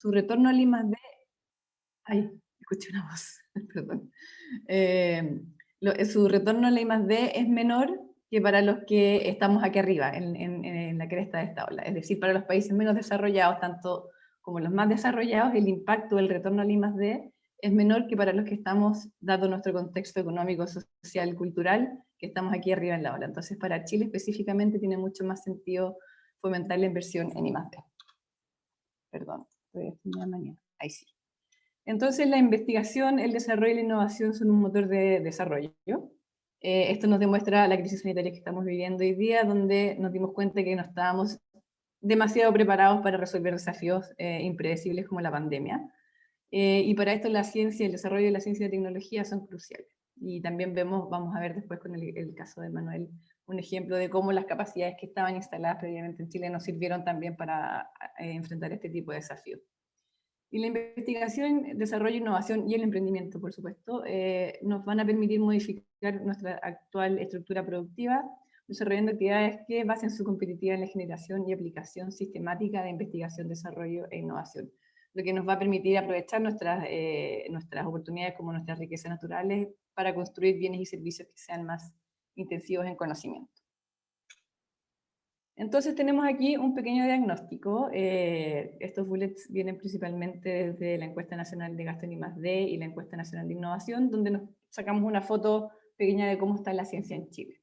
su retorno al I+D, ay, escuché una voz, perdón. Su retorno al I+D es menor que para los que estamos aquí arriba, en la cresta de esta ola. Es decir, para los países menos desarrollados, tanto como los más desarrollados, el impacto del retorno al I+D es menor que para los que estamos, dado nuestro contexto económico, social, cultural, que estamos aquí arriba en la ola. Entonces, para Chile específicamente tiene mucho más sentido fomentar la inversión en I+D. Perdón, estoy haciendo mañana. Ahí sí. Entonces, la investigación, el desarrollo y la innovación son un motor de desarrollo. Esto nos demuestra la crisis sanitaria que estamos viviendo hoy día, donde nos dimos cuenta que no estábamos demasiado preparados para resolver desafíos impredecibles como la pandemia. Y para esto la ciencia, el desarrollo de la ciencia y la tecnología son cruciales. Y también vamos a ver después con el caso de Manuel, un ejemplo de cómo las capacidades que estaban instaladas previamente en Chile nos sirvieron también para enfrentar este tipo de desafíos. Y la investigación, desarrollo, innovación y el emprendimiento, por supuesto, nos van a permitir modificar nuestra actual estructura productiva, desarrollando actividades que basen su competitividad en la generación y aplicación sistemática de investigación, desarrollo e innovación, lo que nos va a permitir aprovechar nuestras oportunidades como nuestras riquezas naturales para construir bienes y servicios que sean más intensivos en conocimiento. Entonces tenemos aquí un pequeño diagnóstico. Estos bullets vienen principalmente desde la Encuesta Nacional de Gasto en I+D y la Encuesta Nacional de Innovación, donde nos sacamos una foto pequeña de cómo está la ciencia en Chile.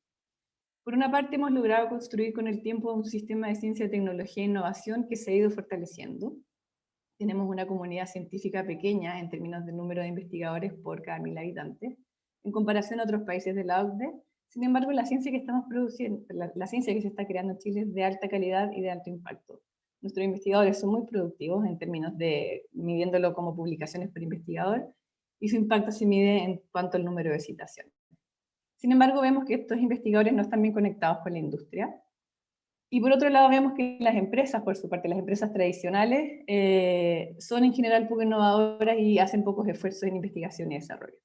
Por una parte, hemos logrado construir con el tiempo un sistema de ciencia, tecnología e innovación que se ha ido fortaleciendo. Tenemos una comunidad científica pequeña en términos de número de investigadores por cada 1000 habitantes, en comparación a otros países de la OCDE. Sin embargo, la ciencia que estamos produciendo, la ciencia que se está creando en Chile es de alta calidad y de alto impacto. Nuestros investigadores son muy productivos en términos de midiéndolo como publicaciones por investigador, y su impacto se mide en cuanto al número de citaciones. Sin embargo, vemos que estos investigadores no están bien conectados con la industria. Y por otro lado vemos que las empresas, por su parte, las empresas tradicionales, son en general poco innovadoras y hacen pocos esfuerzos en investigación y desarrollo.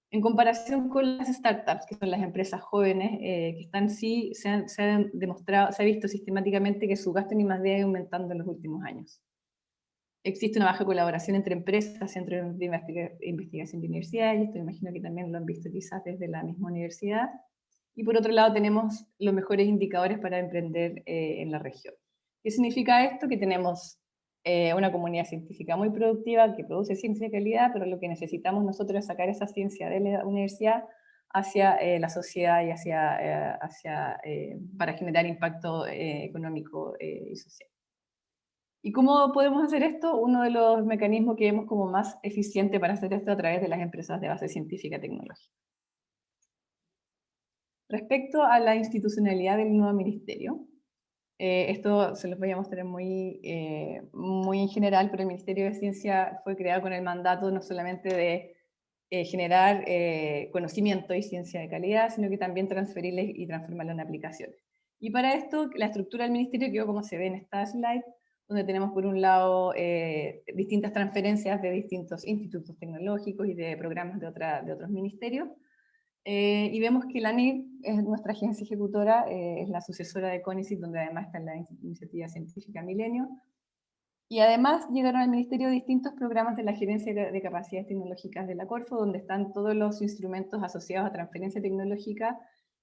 En comparación con las startups, que son las empresas jóvenes, que están sí, se han demostrado, se ha visto sistemáticamente que su gasto en I+D ha ido aumentando en los últimos años. Existe una baja colaboración entre empresas, centros de investigación de universidades, y esto me imagino que también lo han visto quizás desde la misma universidad. Y por otro lado tenemos los mejores indicadores para emprender en la región. ¿Qué significa esto? Que tenemos una comunidad científica muy productiva que produce ciencia de calidad, pero lo que necesitamos nosotros es sacar esa ciencia de la universidad hacia la sociedad y para generar impacto económico y social. ¿Y cómo podemos hacer esto? Uno de los mecanismos que vemos como más eficiente para hacer esto a través de las empresas de base científica y tecnológica. Respecto a la institucionalidad del nuevo ministerio, esto se los voy a mostrar muy en general, pero el Ministerio de Ciencia fue creado con el mandato no solamente de generar conocimiento y ciencia de calidad, sino que también transferirles y transformarlo en aplicaciones. Y para esto, la estructura del ministerio quedó como se ve en esta slide, donde tenemos por un lado distintas transferencias de distintos institutos tecnológicos y de programas de otros ministerios. Y vemos que la ANID es nuestra agencia ejecutora, es la sucesora de CONICET, donde además está la Iniciativa Científica Milenio. Y además llegaron al Ministerio distintos programas de la Gerencia de Capacidades Tecnológicas de la Corfo, donde están todos los instrumentos asociados a transferencia tecnológica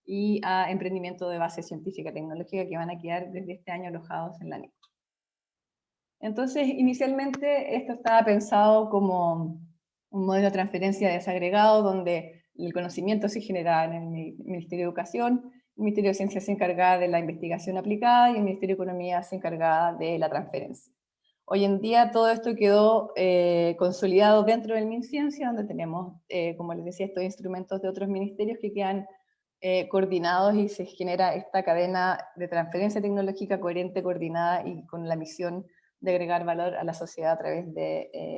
y a emprendimiento de base científica tecnológica que van a quedar desde este año alojados en la ANID. Entonces, inicialmente esto estaba pensado como un modelo de transferencia desagregado, donde el conocimiento se generaba en el Ministerio de Educación, el Ministerio de Ciencia se encargaba de la investigación aplicada y el Ministerio de Economía se encargaba de la transferencia. Hoy en día todo esto quedó consolidado dentro del MinCiencia, donde tenemos, como les decía, estos instrumentos de otros ministerios que quedan coordinados y se genera esta cadena de transferencia tecnológica coherente, coordinada y con la misión de agregar valor a la sociedad a través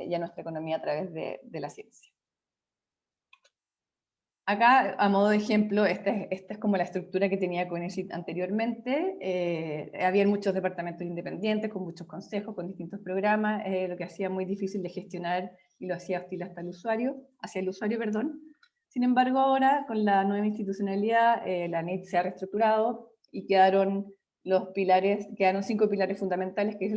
y a nuestra economía a través de la ciencia. Acá, a modo de ejemplo, esta es como la estructura que tenía CONICET anteriormente. Había muchos departamentos independientes, con muchos consejos, con distintos programas, lo que hacía muy difícil de gestionar y lo hacía hostil hacia el usuario. Sin embargo, ahora, con la nueva institucionalidad, la ANID se ha reestructurado y quedaron 5 pilares fundamentales, que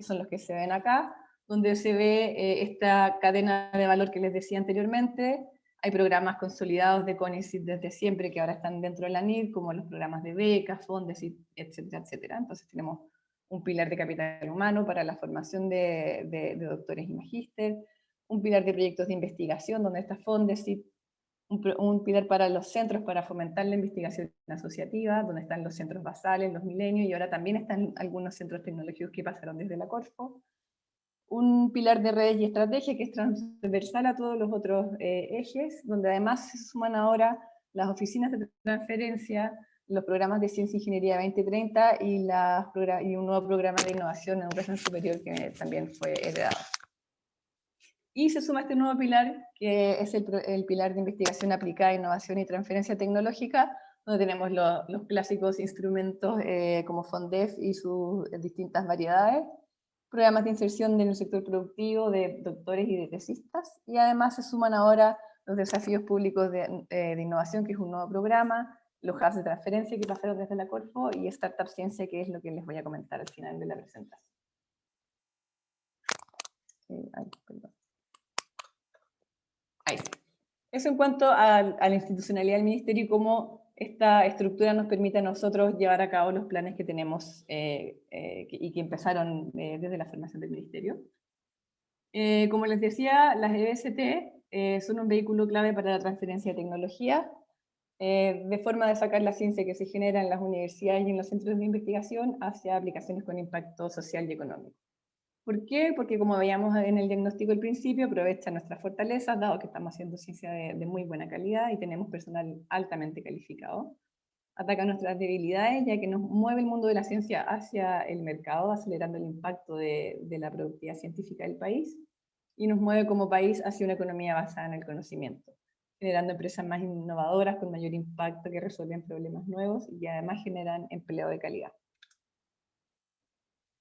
son los que se ven acá, donde se ve esta cadena de valor que les decía anteriormente. Hay programas consolidados de CONICYT desde siempre que ahora están dentro de la NID, como los programas de becas, Fondesit, etcétera, etcétera. Entonces tenemos un pilar de capital humano para la formación de doctores y magíster, un pilar de proyectos de investigación donde está Fondesit, un pilar para los centros para fomentar la investigación asociativa, donde están los centros basales, los milenios, y ahora también están algunos centros tecnológicos que pasaron desde la Corfo. Un pilar de redes y estrategia que es transversal a todos los otros ejes, donde además se suman ahora las oficinas de transferencia, los programas de Ciencia e Ingeniería 2030 y un nuevo programa de innovación en educación superior que también fue heredado. Y se suma este nuevo pilar, que es el pilar de investigación aplicada, innovación y transferencia tecnológica, donde tenemos los clásicos instrumentos como FONDEF y sus distintas variedades, programas de inserción en el sector productivo de doctores y de tesistas, y además se suman ahora los desafíos públicos de innovación, que es un nuevo programa, los hubs de transferencia que pasaron desde la Corfo, y Startup Ciencia, que es lo que les voy a comentar al final de la presentación. Perdón. Ahí sí. Eso en cuanto a la institucionalidad del ministerio y cómo esta estructura nos permite a nosotros llevar a cabo los planes que tenemos y que empezaron desde la formación del ministerio. Como les decía, las EBST son un vehículo clave para la transferencia de tecnología, de forma de sacar la ciencia que se genera en las universidades y en los centros de investigación hacia aplicaciones con impacto social y económico. ¿Por qué? Porque como veíamos en el diagnóstico al principio, aprovecha nuestras fortalezas, dado que estamos haciendo ciencia de muy buena calidad y tenemos personal altamente calificado. Ataca nuestras debilidades, ya que nos mueve el mundo de la ciencia hacia el mercado, acelerando el impacto de la productividad científica del país, y nos mueve como país hacia una economía basada en el conocimiento, generando empresas más innovadoras, con mayor impacto, que resuelven problemas nuevos y además generan empleo de calidad.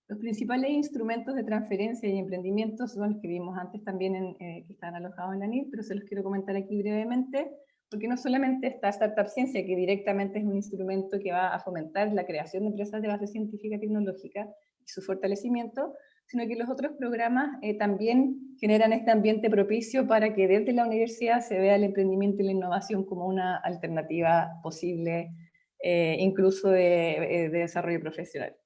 Los principales instrumentos de transferencia y emprendimiento son los que vimos antes también, que están alojados en la NID, pero se los quiero comentar aquí brevemente, porque no solamente está Startup Ciencia, que directamente es un instrumento que va a fomentar la creación de empresas de base científica y tecnológica y su fortalecimiento, sino que los otros programas también generan este ambiente propicio para que desde la universidad se vea el emprendimiento y la innovación como una alternativa posible, incluso de desarrollo profesional.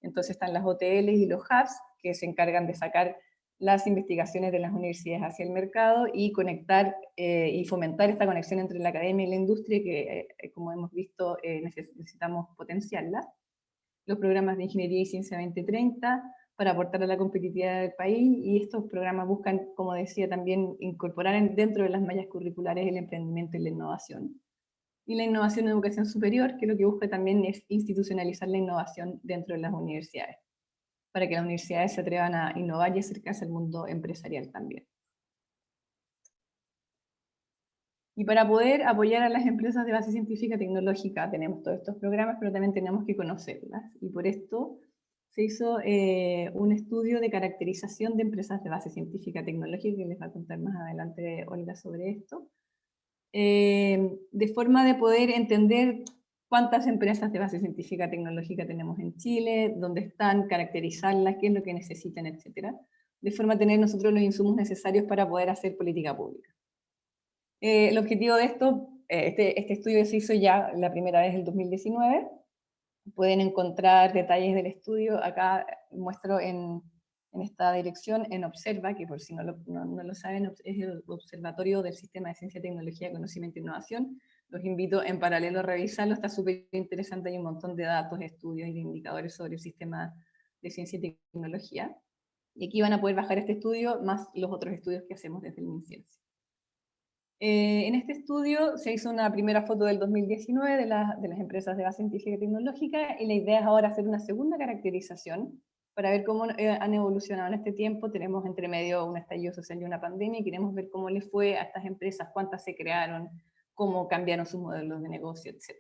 Entonces están las OTLs y los hubs, que se encargan de sacar las investigaciones de las universidades hacia el mercado y conectar y fomentar esta conexión entre la academia y la industria, que como hemos visto necesitamos potenciarla. Los programas de Ingeniería y Ciencia 2030 para aportar a la competitividad del país, y estos programas buscan, como decía, también incorporar dentro de las mallas curriculares el emprendimiento y la innovación. Y la innovación en educación superior, que lo que busca también es institucionalizar la innovación dentro de las universidades, para que las universidades se atrevan a innovar y acercarse al mundo empresarial también. Y para poder apoyar a las empresas de base científica y tecnológica, tenemos todos estos programas, pero también tenemos que conocerlas. Y por esto se hizo un estudio de caracterización de empresas de base científica y tecnológica, que les va a contar más adelante Olga sobre esto, de forma de poder entender cuántas empresas de base científica tecnológica tenemos en Chile, dónde están, caracterizarlas, qué es lo que necesitan, etc. De forma a tener nosotros los insumos necesarios para poder hacer política pública. El objetivo de esto, este estudio se hizo ya la primera vez en el 2019. Pueden encontrar detalles del estudio, acá muestro en esta dirección, en Observa, que por si no lo saben, es el Observatorio del Sistema de Ciencia, Tecnología, Conocimiento e Innovación. Los invito en paralelo a revisarlo, está súper interesante, hay un montón de datos, estudios y de indicadores sobre el sistema de ciencia y tecnología. Y aquí van a poder bajar este estudio, más los otros estudios que hacemos desde el MinCiencia. En este estudio se hizo una primera foto del 2019 de las empresas de base científica y tecnológica, y la idea es ahora hacer una segunda caracterización para ver cómo han evolucionado en este tiempo. Tenemos entre medio un estallido social y una pandemia, y queremos ver cómo les fue a estas empresas, cuántas se crearon, cómo cambiaron sus modelos de negocio, etc.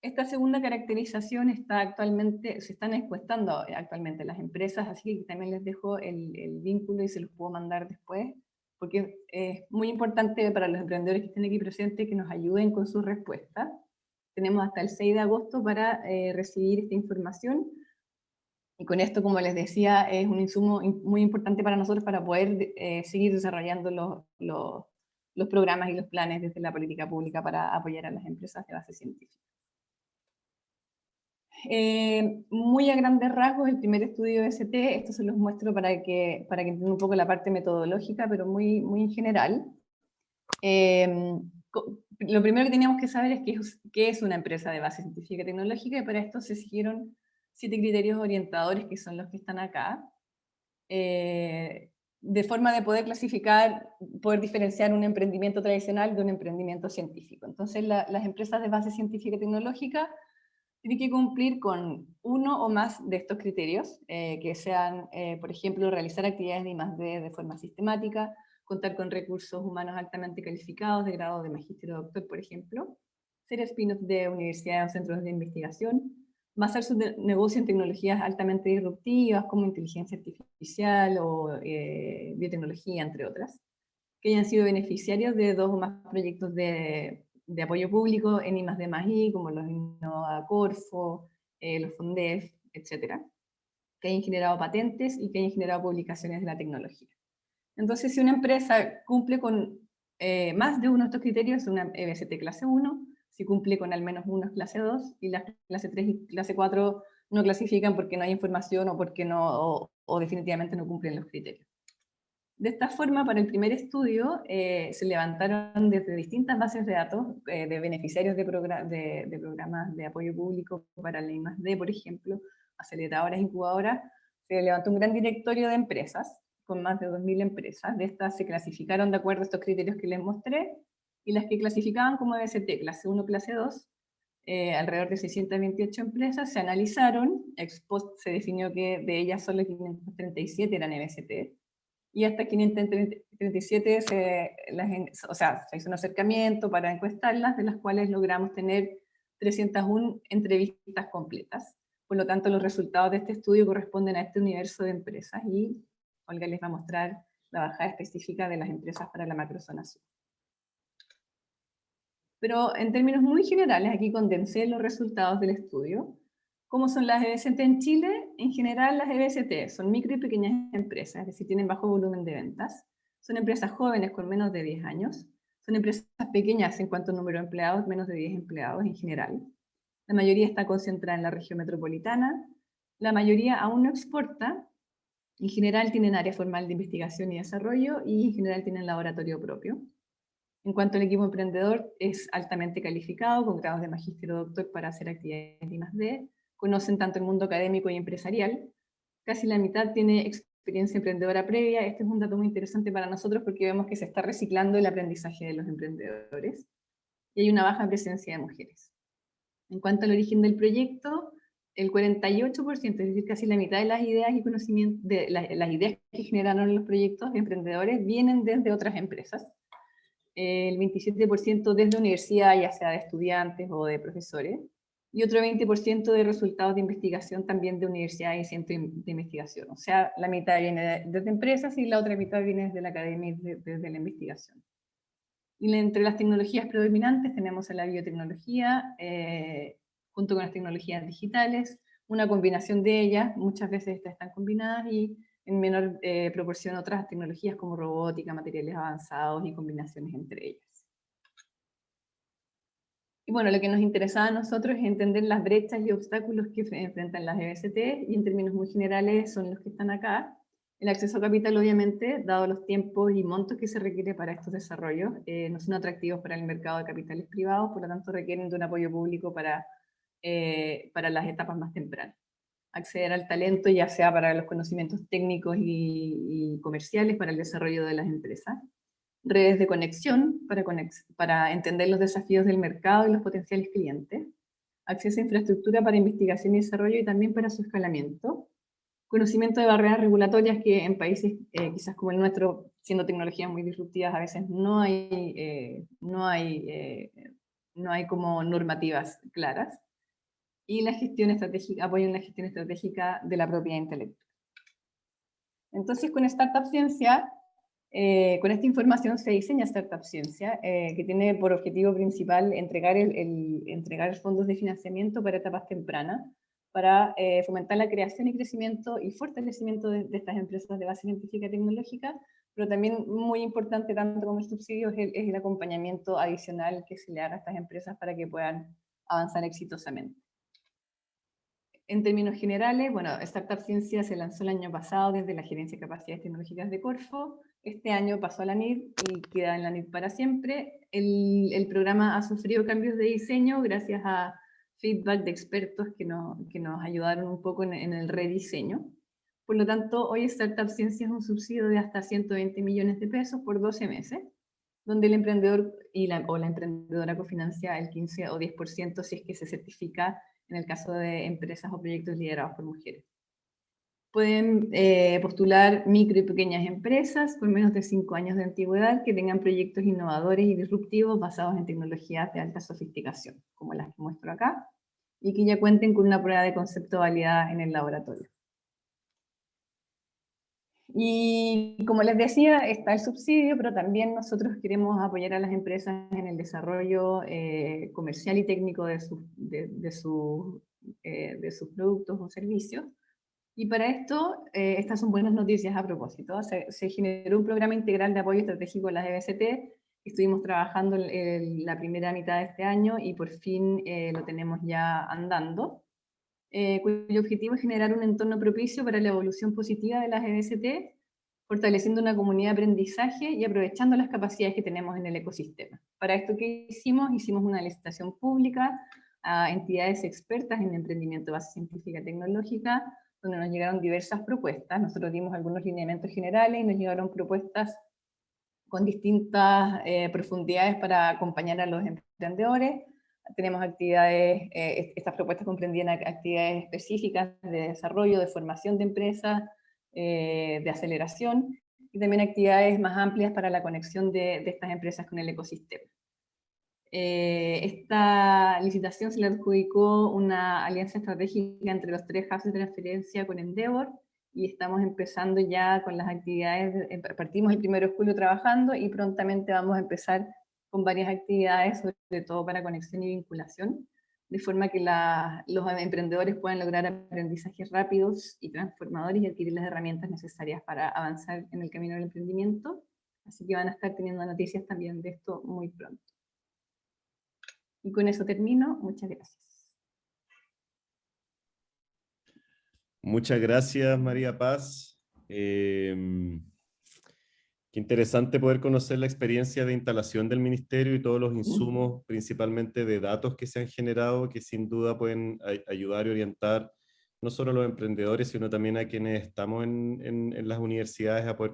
Esta segunda caracterización se están encuestando actualmente las empresas, así que también les dejo el vínculo y se los puedo mandar después, porque es muy importante para los emprendedores que estén aquí presentes que nos ayuden con sus respuestas. Tenemos hasta el 6 de agosto para recibir esta información. Y con esto, como les decía, es un insumo muy importante para nosotros para poder seguir desarrollando los programas y los planes desde la política pública para apoyar a las empresas de base científica. Muy a grandes rasgos, el primer estudio de ST, esto se los muestro para que entiendan un poco la parte metodológica, pero muy en general. Lo primero que teníamos que saber es qué es una empresa de base científica y tecnológica, y para esto se siguieron 7 criterios orientadores, que son los que están acá, de forma de poder poder diferenciar un emprendimiento tradicional de un emprendimiento científico. Entonces, las empresas de base científica y tecnológica tienen que cumplir con uno o más de estos criterios, que sean, por ejemplo, realizar actividades de I+D de forma sistemática, contar con recursos humanos altamente calificados de grado de magíster o doctor, por ejemplo, ser spin-off de universidades o centros de investigación, basar su negocio en tecnologías altamente disruptivas como inteligencia artificial o biotecnología, entre otras, que hayan sido beneficiarios de 2 o más proyectos de apoyo público en I+D+I, como los Innova Corfo, los FONDEF, etc., que hayan generado patentes y que hayan generado publicaciones de la tecnología. Entonces, si una empresa cumple con más de uno de estos criterios, es una EBCT clase 1, si cumple con al menos uno es clase 2, y las clase 3 y clase 4 no clasifican porque no hay información o porque o definitivamente no cumplen los criterios. De esta forma, para el primer estudio, se levantaron desde distintas bases de datos de beneficiarios de programas de apoyo público para la I+D, por ejemplo, aceleradoras, incubadoras. Se levantó un gran directorio de empresas, con más de 2.000 empresas. De estas se clasificaron de acuerdo a estos criterios que les mostré, y las que clasificaban como EBCT, clase 1, clase 2, alrededor de 628 empresas, se analizaron. Ex post se definió que de ellas solo 537 eran EBCT, y hasta 537 se hizo un acercamiento para encuestarlas, de las cuales logramos tener 301 entrevistas completas. Por lo tanto, los resultados de este estudio corresponden a este universo de empresas, y Olga les va a mostrar la bajada específica de las empresas para la macrozona sur. Pero en términos muy generales, aquí condensé los resultados del estudio. ¿Cómo son las EBCT en Chile? En general, las EBCT son micro y pequeñas empresas, es decir, tienen bajo volumen de ventas. Son empresas jóvenes con menos de 10 años. Son empresas pequeñas en cuanto a número de empleados, menos de 10 empleados en general. La mayoría está concentrada en la región metropolitana. La mayoría aún no exporta. En general tienen área formal de investigación y desarrollo, y en general tienen laboratorio propio. En cuanto al equipo emprendedor, es altamente calificado, con grados de magíster o doctor para hacer actividades de I+D, conocen tanto el mundo académico y empresarial, casi la mitad tiene experiencia emprendedora previa. Este es un dato muy interesante para nosotros porque vemos que se está reciclando el aprendizaje de los emprendedores, y hay una baja presencia de mujeres. En cuanto al origen del proyecto, el 48%, es decir, casi la mitad de las ideas y conocimientos, las ideas que generaron los proyectos emprendedores vienen desde otras empresas. El 27% desde universidad, ya sea de estudiantes o de profesores, y otro 20% de resultados de investigación también de universidades y centros de investigación. O sea, la mitad viene desde empresas y la otra mitad viene desde la academia y desde la investigación. Y entre las tecnologías predominantes tenemos a la biotecnología, junto con las tecnologías digitales, una combinación de ellas, muchas veces estas están combinadas, y en menor proporción otras tecnologías como robótica, materiales avanzados y combinaciones entre ellas. Y bueno, lo que nos interesaba a nosotros es entender las brechas y obstáculos que enfrentan las EBCT, y en términos muy generales son los que están acá. El acceso a capital, obviamente, dado los tiempos y montos que se requiere para estos desarrollos, no son atractivos para el mercado de capitales privados, por lo tanto requieren de un apoyo público para las etapas más tempranas. Acceder al talento, ya sea para los conocimientos técnicos y comerciales para el desarrollo de las empresas. Redes de conexión para entender los desafíos del mercado y los potenciales clientes. Acceso a infraestructura para investigación y desarrollo y también para su escalamiento. Conocimiento de barreras regulatorias que en países quizás como el nuestro, siendo tecnologías muy disruptivas, a veces no hay como normativas claras. Y la gestión estratégica, apoyo en la gestión estratégica de la propiedad intelectual. Entonces, con Startup Ciencia, con esta información se diseña Startup Ciencia, que tiene por objetivo principal entregar fondos de financiamiento para etapas tempranas, para fomentar la creación y crecimiento y fortalecimiento de estas empresas de base científica y tecnológica, pero también muy importante, tanto como el subsidio, es el acompañamiento adicional que se le haga a estas empresas para que puedan avanzar exitosamente. En términos generales, bueno, Startup Ciencia se lanzó el año pasado desde la Gerencia de Capacidades Tecnológicas de Corfo. Este año pasó a la NID y queda en la NID para siempre. El programa ha sufrido cambios de diseño gracias a feedback de expertos que nos ayudaron un poco en el rediseño. Por lo tanto, hoy Startup Ciencia es un subsidio de hasta 120 millones de pesos por 12 meses, donde el emprendedor o la emprendedora cofinancia el 15 o 10% si es que se certifica en el caso de empresas o proyectos liderados por mujeres. Pueden postular micro y pequeñas empresas con menos de 5 años de antigüedad que tengan proyectos innovadores y disruptivos basados en tecnologías de alta sofisticación, como las que muestro acá, y que ya cuenten con una prueba de concepto validada en el laboratorio. Y como les decía, está el subsidio, pero también nosotros queremos apoyar a las empresas en el desarrollo comercial y técnico de sus productos o servicios. Y para esto, estas son buenas noticias a propósito. Se generó un programa integral de apoyo estratégico a las EBCT. Estuvimos trabajando la primera mitad de este año y por fin lo tenemos ya andando. Cuyo objetivo es generar un entorno propicio para la evolución positiva de las EBCT, fortaleciendo una comunidad de aprendizaje y aprovechando las capacidades que tenemos en el ecosistema. Para esto, ¿qué hicimos? Hicimos una licitación pública a entidades expertas en emprendimiento de base científica y tecnológica, donde nos llegaron diversas propuestas. Nosotros dimos algunos lineamientos generales y nos llegaron propuestas con distintas profundidades para acompañar a los emprendedores. Tenemos actividades, estas propuestas comprendían actividades específicas de desarrollo, de formación de empresas, de aceleración, y también actividades más amplias para la conexión de estas empresas con el ecosistema. Esta licitación se le adjudicó una alianza estratégica entre los 3 hubs de transferencia con Endeavor, y estamos empezando ya con las actividades, partimos el 1 de julio trabajando y prontamente vamos a empezar con varias actividades, sobre todo para conexión y vinculación, de forma que los emprendedores puedan lograr aprendizajes rápidos y transformadores y adquirir las herramientas necesarias para avanzar en el camino del emprendimiento. Así que van a estar teniendo noticias también de esto muy pronto. Y con eso termino. Muchas gracias. Muchas gracias, María Paz. Qué interesante poder conocer la experiencia de instalación del ministerio y todos los insumos, principalmente de datos que se han generado, que sin duda pueden ayudar y orientar no solo a los emprendedores, sino también a quienes estamos en las universidades a poder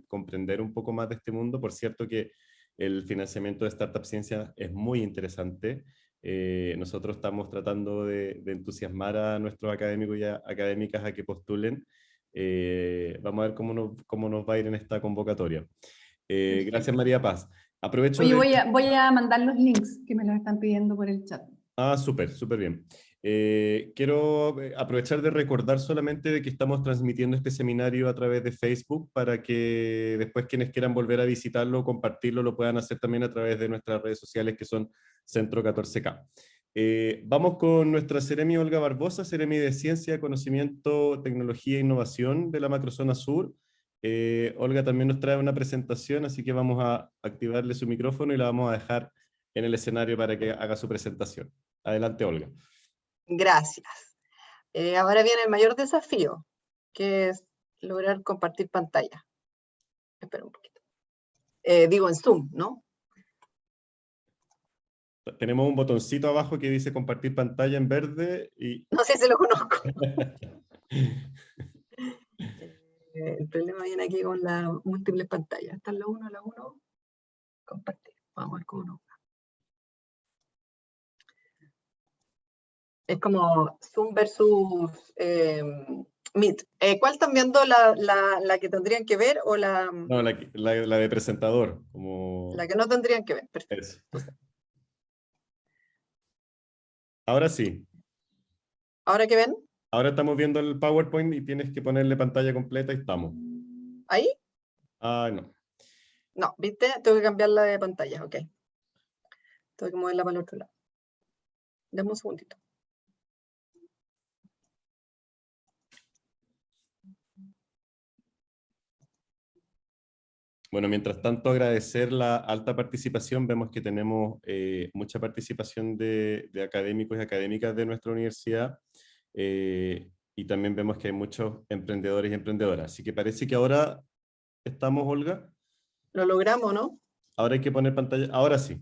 comprender un poco más de este mundo. Por cierto que el financiamiento de Startup Ciencia es muy interesante. Nosotros estamos tratando de entusiasmar a nuestros académicos y académicas a que postulen. Vamos a ver cómo nos va a ir en esta convocatoria. Gracias, María Paz. Aprovecho Oye, voy a mandar los links que me los están pidiendo por el chat. Ah, súper, súper bien. Quiero aprovechar de recordar solamente de que estamos transmitiendo este seminario a través de Facebook para que después quienes quieran volver a visitarlo o compartirlo lo puedan hacer también a través de nuestras redes sociales que son Centro 14K. Vamos con nuestra Seremi Olga Barbosa, Seremi de Ciencia, Conocimiento, Tecnología e Innovación de la Macrozona Sur. Olga también nos trae una presentación, así que vamos a activarle su micrófono y la vamos a dejar en el escenario para que haga su presentación. Adelante, Olga. Gracias. Ahora viene el mayor desafío, que es lograr compartir pantalla. Espera un poquito. Digo en Zoom, ¿no? Tenemos un botoncito abajo que dice compartir pantalla en verde y... No sé si lo conozco. El problema viene aquí con las múltiples pantallas. Está la 1, compartir. Vamos a ver cómo nos va. Es como Zoom versus Meet. ¿Cuál están viendo? ¿La que tendrían que ver o la...? No, la de presentador. Como... La que no tendrían que ver, perfecto. Ahora sí. ¿Ahora qué ven? Ahora estamos viendo el PowerPoint y tienes que ponerle pantalla completa y estamos. ¿Ahí? Ah, no. No, ¿viste? Tengo que cambiarla de pantalla, ok. Tengo que moverla para el otro lado. Dame un segundito. Bueno, mientras tanto, agradecer la alta participación. Vemos que tenemos mucha participación de académicos y académicas de nuestra universidad. Y también vemos que hay muchos emprendedores y emprendedoras. Así que parece que ahora estamos, Olga. Lo logramos, ¿no? Ahora hay que poner pantalla. Ahora sí.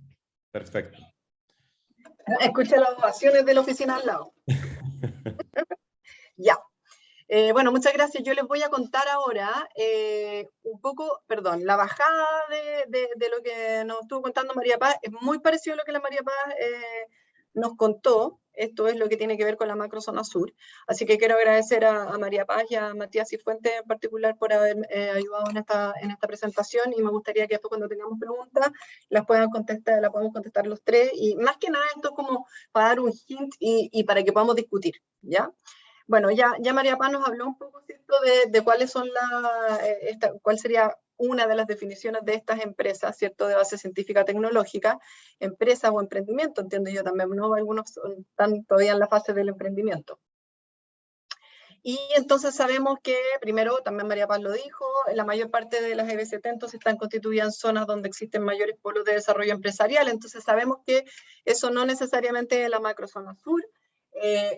Perfecto. Escuché las ovaciones de la oficina al lado. Ya. Bueno, muchas gracias. Yo les voy a contar ahora un poco, perdón, la bajada de lo que nos estuvo contando María Paz es muy parecido a lo que la María Paz nos contó. Esto es lo que tiene que ver con la macrozona sur. Así que quiero agradecer a María Paz y a Matías Cifuentes en particular por haber ayudado en esta presentación, y me gustaría que después, cuando tengamos preguntas, las podamos contestar los tres, y más que nada esto es como para dar un hint y para que podamos discutir, ¿ya? Bueno, ya María Paz nos habló un poco, ¿cierto?, de cuáles son cuál sería una de las definiciones de estas empresas, ¿cierto?, de base científica tecnológica, empresas o emprendimiento, entiendo yo también, ¿no? Algunos están todavía en la fase del emprendimiento. Y entonces sabemos que, primero, también María Paz lo dijo, la mayor parte de las EBCT entonces están constituidas en zonas donde existen mayores polos de desarrollo empresarial, entonces sabemos que eso no necesariamente es la macrozona sur.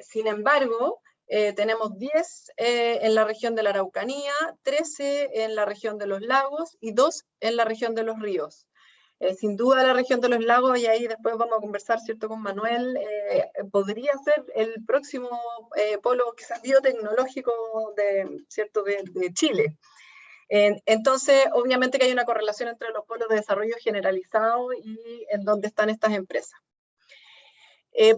Sin embargo, tenemos 10 en la región de la Araucanía, 13 en la región de los lagos y 2 en la región de los ríos. Sin duda la región de los lagos, y ahí después vamos a conversar, ¿cierto?, con Manuel, podría ser el próximo polo quizás biotecnológico ¿cierto?, de Chile. Entonces, obviamente que hay una correlación entre los polos de desarrollo generalizado y en dónde están estas empresas.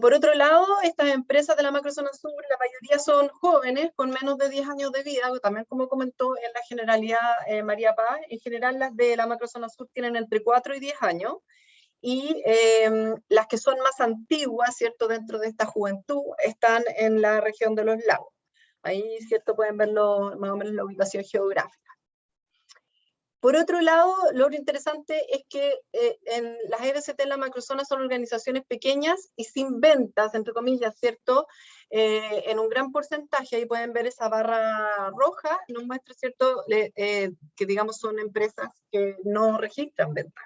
Por otro lado, estas empresas de la macrozona sur, la mayoría son jóvenes con menos de 10 años de vida, también como comentó en la generalidad María Paz. En general las de la macrozona sur tienen entre 4 y 10 años, y las que son más antiguas, ¿cierto?, dentro de esta juventud, están en la región de los lagos. Ahí, ¿cierto?, pueden verlo más o menos la ubicación geográfica. Por otro lado, lo interesante es que en las EBCT en la macrozona son organizaciones pequeñas y sin ventas, entre comillas, ¿cierto? En un gran porcentaje, ahí pueden ver esa barra roja, nos muestra, ¿cierto?, que digamos son empresas que no registran ventas.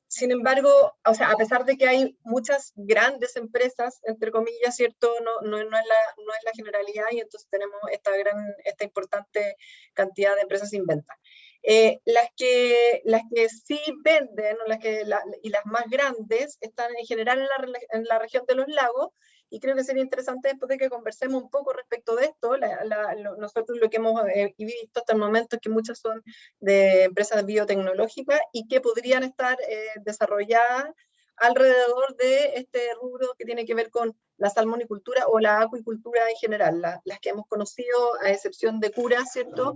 Sin embargo, o sea, a pesar de que hay muchas grandes empresas, entre comillas, ¿cierto?, no es la generalidad, y entonces tenemos esta importante cantidad de empresas sin venta. Las que sí venden, y las más grandes, están en general en la región de los lagos, y creo que sería interesante después de que conversemos un poco respecto de esto. Nosotros lo que hemos visto hasta el momento es que muchas son de empresas biotecnológicas y que podrían estar desarrolladas alrededor de este rubro que tiene que ver con la salmonicultura o la acuicultura en general, las que hemos conocido, a excepción de Cura, ¿cierto?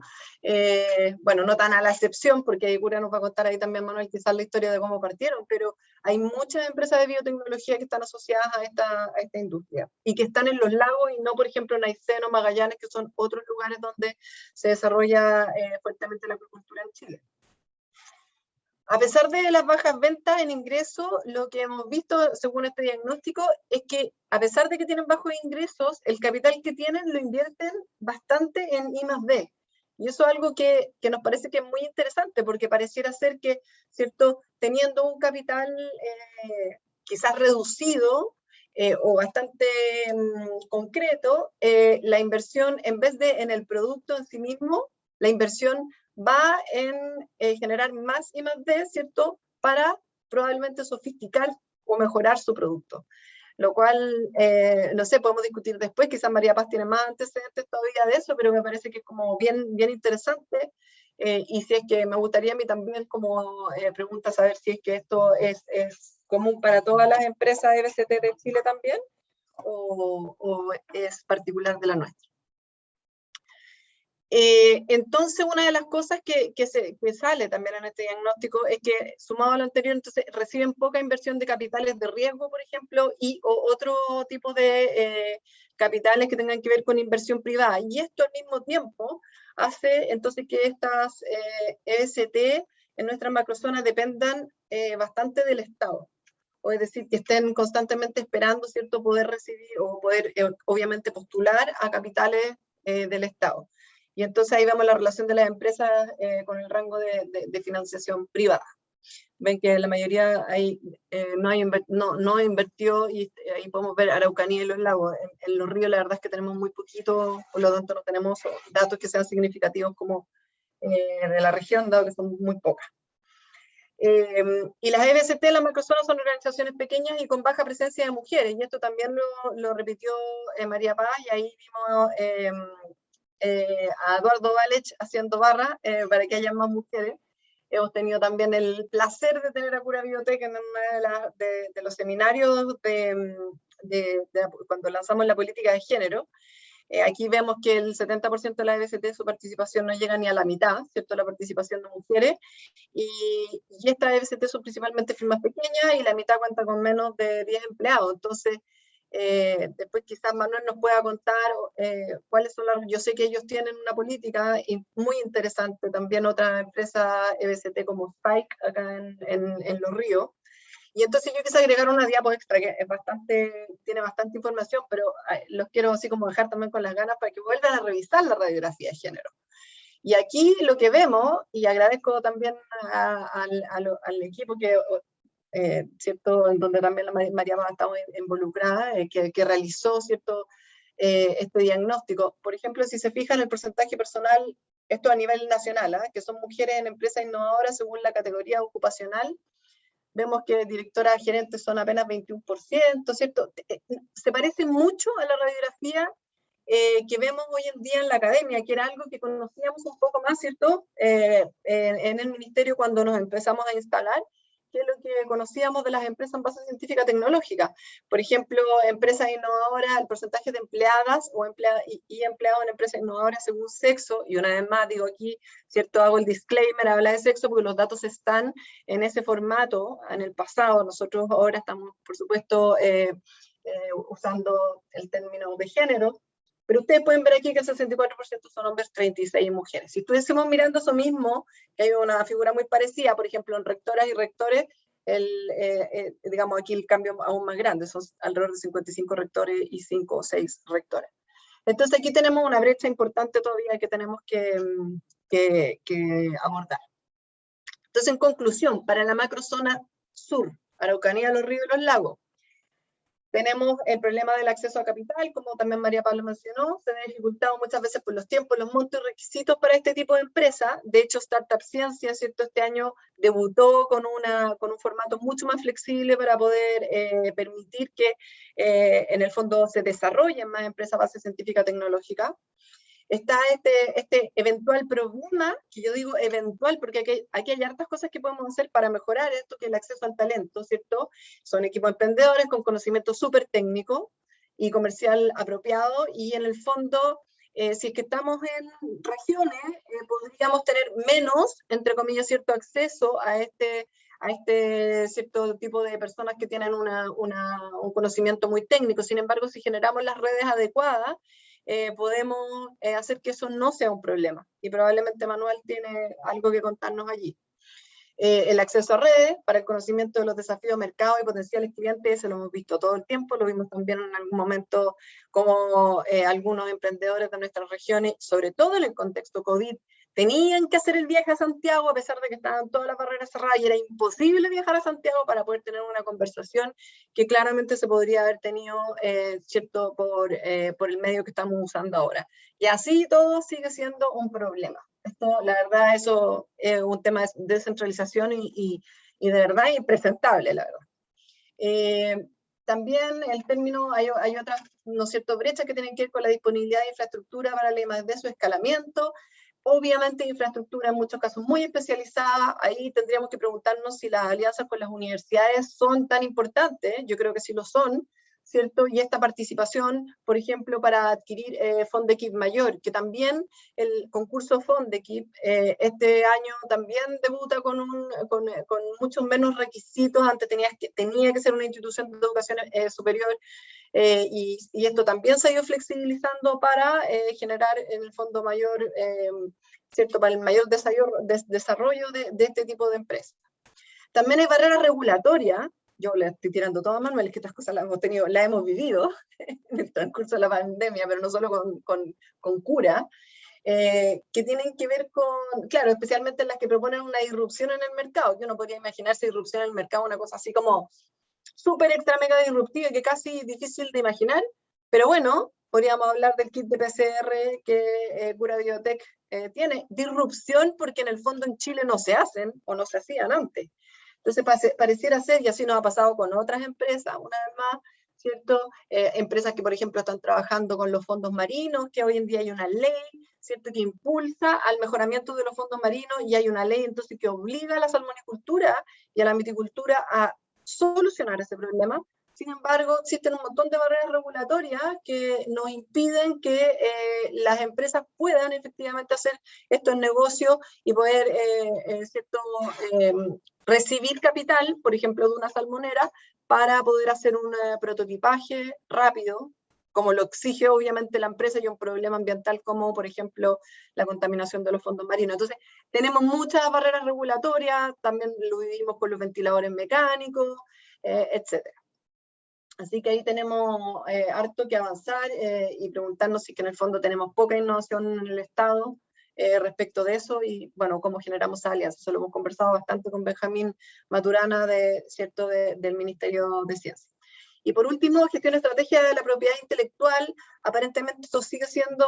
Bueno, no tan a la excepción, porque Cura nos va a contar ahí también, Manuel, quizás la historia de cómo partieron, pero hay muchas empresas de biotecnología que están asociadas a esta industria, y que están en los lagos, y no, por ejemplo, en Aysén o Magallanes, que son otros lugares donde se desarrolla fuertemente la acuicultura en Chile. A pesar de las bajas ventas en ingresos, lo que hemos visto según este diagnóstico es que, a pesar de que tienen bajos ingresos, el capital que tienen lo invierten bastante en I+D. Y eso es algo que nos parece que es muy interesante, porque pareciera ser que, ¿cierto?, teniendo un capital quizás reducido o bastante concreto, la inversión, en vez de en el producto en sí mismo, la inversión va en generar más I+D, ¿cierto?, para probablemente sofisticar o mejorar su producto. Lo cual, no sé, podemos discutir después, quizás María Paz tiene más antecedentes todavía de eso, pero me parece que es como bien interesante, y si es que me gustaría a mí también como pregunta saber si es que esto es común para todas las empresas de EBCT de Chile también, o es particular de la nuestra. Entonces, una de las cosas que sale también en este diagnóstico es que, sumado a lo anterior, entonces reciben poca inversión de capitales de riesgo, por ejemplo, o otro tipo de capitales que tengan que ver con inversión privada. Y esto al mismo tiempo hace entonces que estas EBCT en nuestra macrozona dependan bastante del Estado. O es decir, que estén constantemente esperando, ¿cierto?, poder recibir o poder, obviamente, postular a capitales del Estado. Y entonces ahí vemos la relación de las empresas con el rango de financiación privada. Ven que la mayoría ahí, no invirtió, y ahí podemos ver Araucanía y los lagos. En los ríos la verdad es que tenemos muy poquito, por lo tanto no tenemos datos que sean significativos como de la región, dado que son muy pocas. Y las EBCT, las macrozonas, son organizaciones pequeñas y con baja presencia de mujeres, y esto también lo repitió María Paz, y ahí vimos a Eduardo Valech haciendo barra para que haya más mujeres. Hemos tenido también el placer de tener a Pura Biotech en uno de los seminarios cuando lanzamos la política de género. Aquí vemos que el 70% de la EBCT, su participación no llega ni a la mitad, ¿cierto? La participación de mujeres, y estas EBCT son principalmente firmas pequeñas, y la mitad cuenta con menos de 10 empleados. Entonces, después quizás Manuel nos pueda contar cuáles son yo sé que ellos tienen una política muy interesante, también otra empresa EBCT como Spike, acá en Los Ríos. Y entonces yo quise agregar una diapo extra que tiene bastante información, pero los quiero así como dejar también con las ganas para que vuelvan a revisar la radiografía de género. Y aquí lo que vemos, y agradezco también al equipo que, ¿cierto?, en donde también la María ha estado involucrada, que realizó, ¿cierto?, este diagnóstico. Por ejemplo, si se fijan el porcentaje personal, esto a nivel nacional, que son mujeres en empresas innovadoras según la categoría ocupacional, vemos que directoras gerentes son apenas 21%, ¿cierto? Se parece mucho a la radiografía que vemos hoy en día en la academia, que era algo que conocíamos un poco más, ¿cierto? En el ministerio cuando nos empezamos a instalar, que es lo que conocíamos de las empresas en base científica tecnológica. Por ejemplo, empresas innovadoras, el porcentaje de empleadas y empleados en empresas innovadoras según sexo, y una vez más digo aquí, ¿cierto? Hago el disclaimer, habla de sexo porque los datos están en ese formato en el pasado. Nosotros ahora estamos, por supuesto, usando el término de género, pero ustedes pueden ver aquí que el 64% son hombres, 36 mujeres. Si estuviésemos mirando eso mismo, que hay una figura muy parecida, por ejemplo, en rectoras y rectores, digamos aquí el cambio aún más grande, son alrededor de 55 rectores y 5 o 6 rectores. Entonces aquí tenemos una brecha importante todavía que tenemos que abordar. Entonces, en conclusión, para la macrozona sur, Araucanía, Los Ríos y Los Lagos, tenemos el problema del acceso a capital, como también María Pablo mencionó, se ve dificultado muchas veces por los tiempos, los montos y requisitos para este tipo de empresa. De hecho, Startup Ciencia, ¿cierto?, este año debutó con un formato mucho más flexible para poder permitir que en el fondo se desarrollen más empresas base científica tecnológica. Está este eventual problema, que yo digo eventual porque aquí hay hartas cosas que podemos hacer para mejorar esto, que es el acceso al talento, ¿cierto? Son equipos emprendedores con conocimiento súper técnico y comercial apropiado, y en el fondo, si es que estamos en regiones, podríamos tener menos, entre comillas, cierto acceso a este cierto tipo de personas que tienen un conocimiento muy técnico. Sin embargo, si generamos las redes adecuadas, podemos hacer que eso no sea un problema, y probablemente Manuel tiene algo que contarnos allí. El acceso a redes para el conocimiento de los desafíos de mercado y potenciales clientes, eso lo hemos visto todo el tiempo, lo vimos también en algún momento como algunos emprendedores de nuestras regiones, sobre todo en el contexto COVID, tenían que hacer el viaje a Santiago a pesar de que estaban todas las barreras cerradas y era imposible viajar a Santiago para poder tener una conversación que claramente se podría haber tenido, ¿cierto?, por el medio que estamos usando ahora. Y así todo sigue siendo un problema. Esto, la verdad, eso es un tema de descentralización y de verdad impresentable, la verdad. También el término, hay otras, ¿no es cierto?, brechas que tienen que ver con la disponibilidad de infraestructura para la I+D, su escalamiento. Obviamente infraestructura en muchos casos muy especializada. Ahí tendríamos que preguntarnos si las alianzas con las universidades son tan importantes. Yo creo que sí lo son, ¿cierto? Y esta participación, por ejemplo, para adquirir Fondequip Mayor, que también el concurso Fondequip este año también debuta con muchos menos requisitos. Antes tenía que ser una institución de educación superior, y esto también se ha ido flexibilizando para generar en el fondo mayor, ¿cierto?, para el mayor desarrollo de este tipo de empresas. También hay barreras regulatorias. Yo le estoy tirando todo a Manuel, es que estas cosas las hemos vivido en el transcurso de la pandemia, pero no solo con cura. que tienen que ver con, claro, especialmente las que proponen una disrupción en el mercado, que uno podría imaginarse disrupción en el mercado, una cosa así como súper extra mega disruptiva y que casi difícil de imaginar, pero bueno, podríamos hablar del kit de PCR que Cura Biotech tiene, disrupción porque en el fondo en Chile no se hacen o no se hacían antes. Entonces pareciera ser, y así nos ha pasado con otras empresas, una vez más, ¿cierto? Empresas que, por ejemplo, están trabajando con los fondos marinos, que hoy en día hay una ley, ¿cierto?, que impulsa al mejoramiento de los fondos marinos, y hay una ley entonces que obliga a la salmonicultura y a la miticultura a solucionar ese problema. Sin embargo, existen un montón de barreras regulatorias que nos impiden que las empresas puedan efectivamente hacer estos negocios y poder, ¿cierto?, recibir capital, por ejemplo, de una salmonera, para poder hacer un prototipaje rápido, como lo exige obviamente la empresa, y un problema ambiental como, por ejemplo, la contaminación de los fondos marinos. Entonces, tenemos muchas barreras regulatorias, también lo vivimos con los ventiladores mecánicos, etcétera. Así que ahí tenemos harto que avanzar y preguntarnos si que en el fondo tenemos poca innovación en el Estado respecto de eso, y bueno, cómo generamos alianzas. Eso lo hemos conversado bastante con Benjamín Maturana, ¿cierto?, del Ministerio de Ciencia. Y por último, gestión estratégica de la propiedad intelectual. Aparentemente esto sigue siendo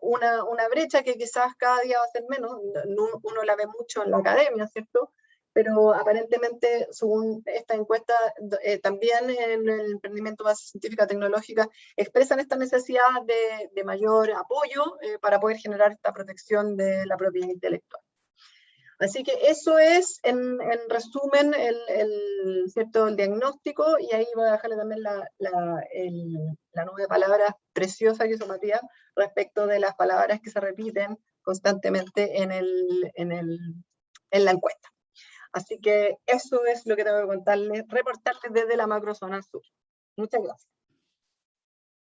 una brecha que quizás cada día va a ser menos. Uno la ve mucho en la academia, ¿cierto? Pero aparentemente, según esta encuesta, también en el emprendimiento base científica tecnológica expresan esta necesidad de mayor apoyo para poder generar esta protección de la propiedad intelectual. Así que eso es, en resumen, ¿cierto?, el diagnóstico, y ahí voy a dejarle también la nube de palabras preciosa que hizo Matías respecto de las palabras que se repiten constantemente en la encuesta. Así que eso es lo que tengo que contarles, reportarles desde la macrozona sur. Muchas gracias.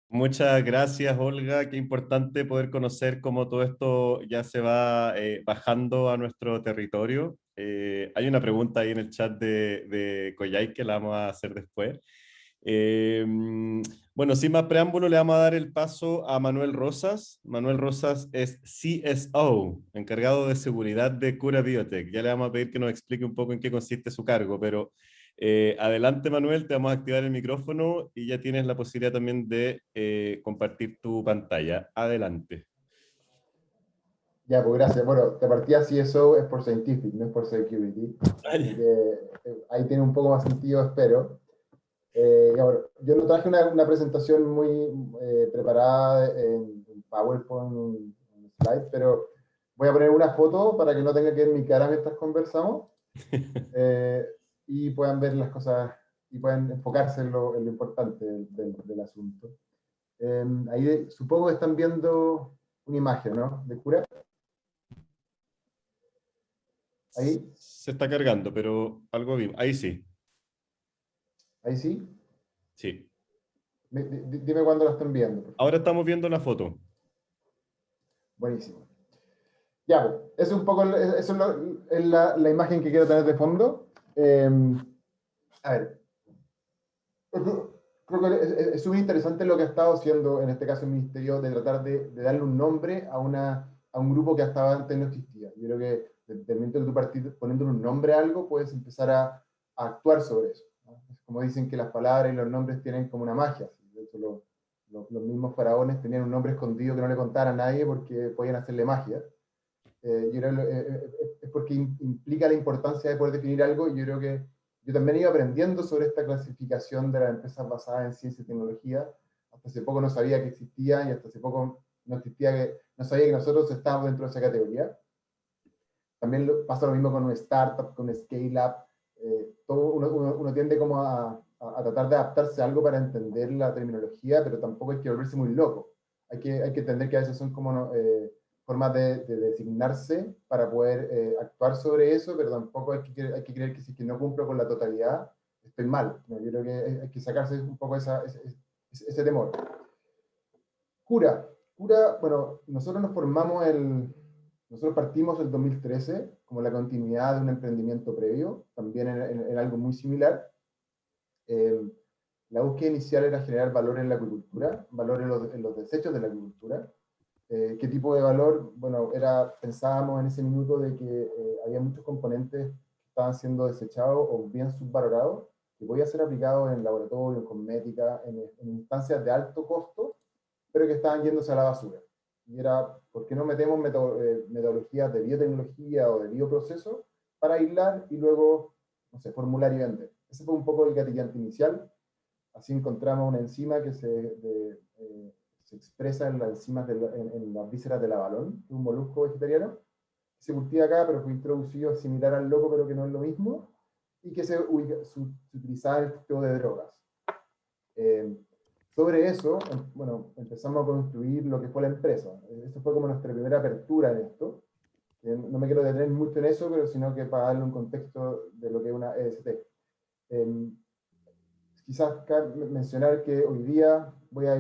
Muchas gracias, Olga. Qué importante poder conocer cómo todo esto ya se va bajando a nuestro territorio. Hay una pregunta ahí en el chat de Coyay que la vamos a hacer después. Bueno, sin más preámbulo, le vamos a dar el paso a Manuel Rosas. Manuel Rosas es CSO, encargado de seguridad de Cura Biotech. Ya le vamos a pedir que nos explique un poco en qué consiste su cargo, pero adelante, Manuel, te vamos a activar el micrófono y ya tienes la posibilidad también de compartir tu pantalla. Adelante. Ya, pues gracias. Bueno, de partida CSO es por Scientific, no es por Security. Así que ahí tiene un poco más sentido, espero. Bueno, yo no traje una presentación muy preparada en PowerPoint, un slide, pero voy a poner una foto para que no tenga que ver mi cara mientras conversamos y puedan ver las cosas y puedan enfocarse en lo importante del asunto. Ahí supongo que están viendo una imagen, ¿no?, de Cura. Ahí. Se está cargando, pero algo bien. Ahí sí. Ahí sí. Sí. Dime cuándo lo están viendo. Ahora estamos viendo la foto. Buenísimo. Ya, pues, es un poco es la imagen que quiero tener de fondo. A ver, creo que es súper interesante lo que ha estado haciendo, en este caso el Ministerio, de tratar de darle un nombre a un grupo que hasta antes no existía. Yo creo que desde el momento que tú partís poniéndole un nombre a algo, puedes empezar a actuar sobre eso, ¿no? Es como dicen que las palabras y los nombres tienen como una magia. De hecho, los mismos faraones tenían un nombre escondido que no le contara a nadie porque podían hacerle magia. Yo creo es porque implica la importancia de poder definir algo, y yo creo que yo también he ido aprendiendo sobre esta clasificación de las empresas basadas en ciencia y tecnología. Hasta hace poco no sabía que existía, y hasta hace poco no sabía que nosotros estábamos dentro de esa categoría. También pasa lo mismo con un startup, con un scale-up. Uno tiende como a tratar de adaptarse a algo para entender la terminología, pero tampoco hay que volverse muy loco. Hay que entender que a veces son como formas de designarse para poder actuar sobre eso, pero tampoco hay que creer que si que no cumplo con la totalidad, estoy mal, ¿no? Yo creo que hay que sacarse un poco ese temor. Cura, bueno, nosotros partimos en 2013 como la continuidad de un emprendimiento previo, también en algo muy similar. La búsqueda inicial era generar valor en la agricultura, valor en los desechos de la agricultura. ¿Qué tipo de valor? Bueno, pensábamos en ese minuto de que había muchos componentes que estaban siendo desechados o bien subvalorados, que podían ser aplicados en laboratorio, en cosmética, en instancias de alto costo, pero que estaban yéndose a la basura. Y era, ¿por qué no metemos metodologías de biotecnología o de bioproceso para aislar y luego, no sé, formular y vender? Ese fue un poco el gatillante inicial. Así encontramos una enzima que se expresa en las enzimas en las vísceras de la balón, que es un molusco vegetariano, que se cultiva acá, pero fue introducido similar al loco, pero que no es lo mismo, y que se utilizaba en el tipo de drogas. Sobre eso, bueno, empezamos a construir lo que fue la empresa. Esto fue como nuestra primera apertura en esto. No me quiero detener mucho en eso, pero sino que para darle un contexto de lo que es una EST. Quizás mencionar que hoy día voy a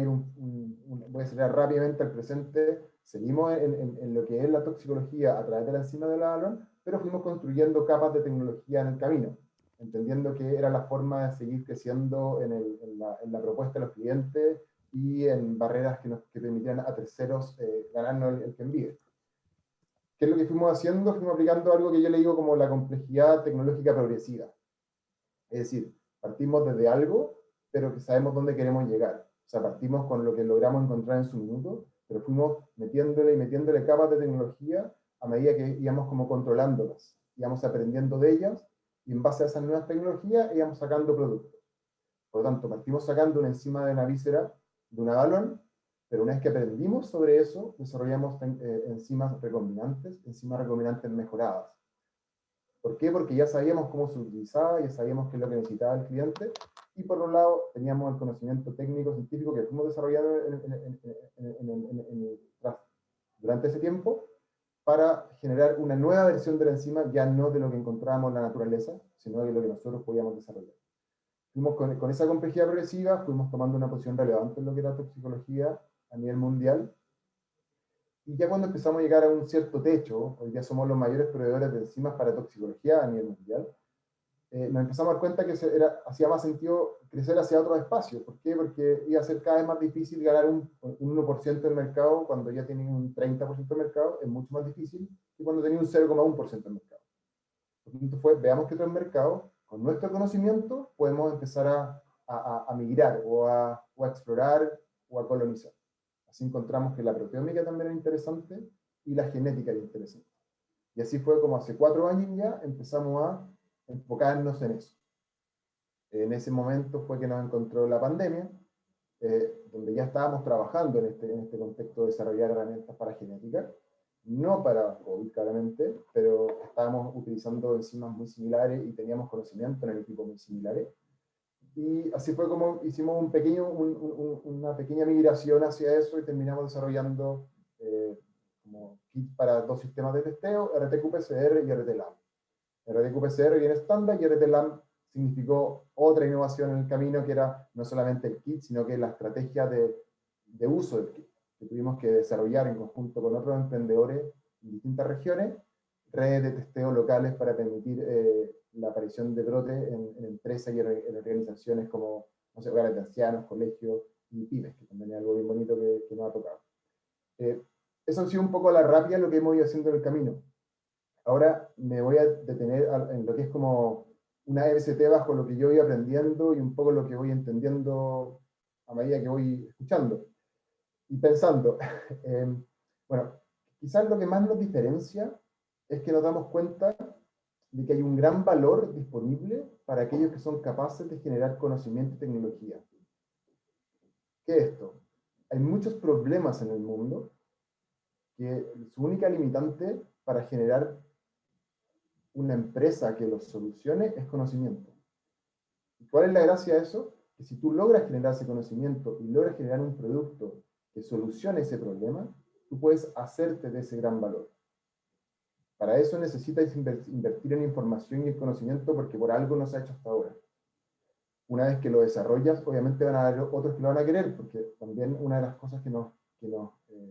acelerar rápidamente al presente. Seguimos en lo que es la toxicología a través de la enzima de la balón, pero fuimos construyendo capas de tecnología en el camino, entendiendo que era la forma de seguir creciendo en la propuesta de los clientes y en barreras que permitieran a terceros ganarnos el que envíe. ¿Qué es lo que fuimos haciendo? Fuimos aplicando algo que yo le digo como la complejidad tecnológica progresiva. Es decir, partimos desde algo, pero que sabemos dónde queremos llegar. O sea, partimos con lo que logramos encontrar en su minuto, pero fuimos metiéndole capas de tecnología a medida que íbamos como controlándolas. Íbamos aprendiendo de ellas, y en base a esas nuevas tecnologías íbamos sacando productos. Por lo tanto, partimos sacando una enzima de una víscera de una balón, pero una vez que aprendimos sobre eso, desarrollamos enzimas recombinantes mejoradas. ¿Por qué? Porque ya sabíamos cómo se utilizaba, ya sabíamos qué es lo que necesitaba el cliente, y por un lado teníamos el conocimiento técnico, científico que fuimos desarrollando durante ese tiempo, para generar una nueva versión de la enzima, ya no de lo que encontrábamos en la naturaleza, sino de lo que nosotros podíamos desarrollar. Fuimos con esa complejidad progresiva, fuimos tomando una posición relevante en lo que era toxicología a nivel mundial, y ya cuando empezamos a llegar a un cierto techo, hoy día somos los mayores proveedores de enzimas para toxicología a nivel mundial, nos empezamos a dar cuenta que hacía más sentido crecer hacia otros espacios. ¿Por qué? Porque iba a ser cada vez más difícil ganar un 1% del mercado cuando ya tenías un 30% del mercado, es mucho más difícil que cuando tenías un 0,1% del mercado. Por lo tanto, veamos que otros mercados, con nuestro conocimiento, podemos empezar a migrar o a explorar o a colonizar. Así encontramos que la proteómica también era interesante y la genética era interesante. Y así fue como hace 4 años ya empezamos a enfocarnos en eso. En ese momento fue que nos encontró la pandemia, donde ya estábamos trabajando en este contexto de desarrollar herramientas para genética, no para COVID claramente, pero estábamos utilizando enzimas muy similares y teníamos conocimiento en el equipo muy similares. Y así fue como hicimos una pequeña migración hacia eso y terminamos desarrollando como kit para 2 sistemas de testeo, RT-qPCR y RT-LAMP. RT-qPCR viene estándar y RT-LAMP significó otra innovación en el camino, que era no solamente el kit, sino que la estrategia de uso del kit, que tuvimos que desarrollar en conjunto con otros emprendedores en distintas regiones, redes de testeo locales para permitir la aparición de brotes en empresas y en organizaciones como, no sé, hogares de ancianos, colegios y pymes, que también es algo bien bonito que nos ha tocado. Eso ha sido un poco a la rápida lo que hemos ido haciendo en el camino. Ahora me voy a detener en lo que es como una EBCT bajo lo que yo voy aprendiendo y un poco lo que voy entendiendo a medida que voy escuchando y pensando. Bueno, quizás lo que más nos diferencia es que nos damos cuenta de que hay un gran valor disponible para aquellos que son capaces de generar conocimiento y tecnología. ¿Qué es esto? Hay muchos problemas en el mundo que su única limitante para generar una empresa que los solucione es conocimiento. ¿Y cuál es la gracia de eso? Que si tú logras generar ese conocimiento y logras generar un producto que solucione ese problema, tú puedes hacerte de ese gran valor. Para eso necesitas invertir en información y en conocimiento, porque por algo no se ha hecho hasta ahora. Una vez que lo desarrollas, obviamente van a haber otros que lo van a querer, porque también una de las cosas que nos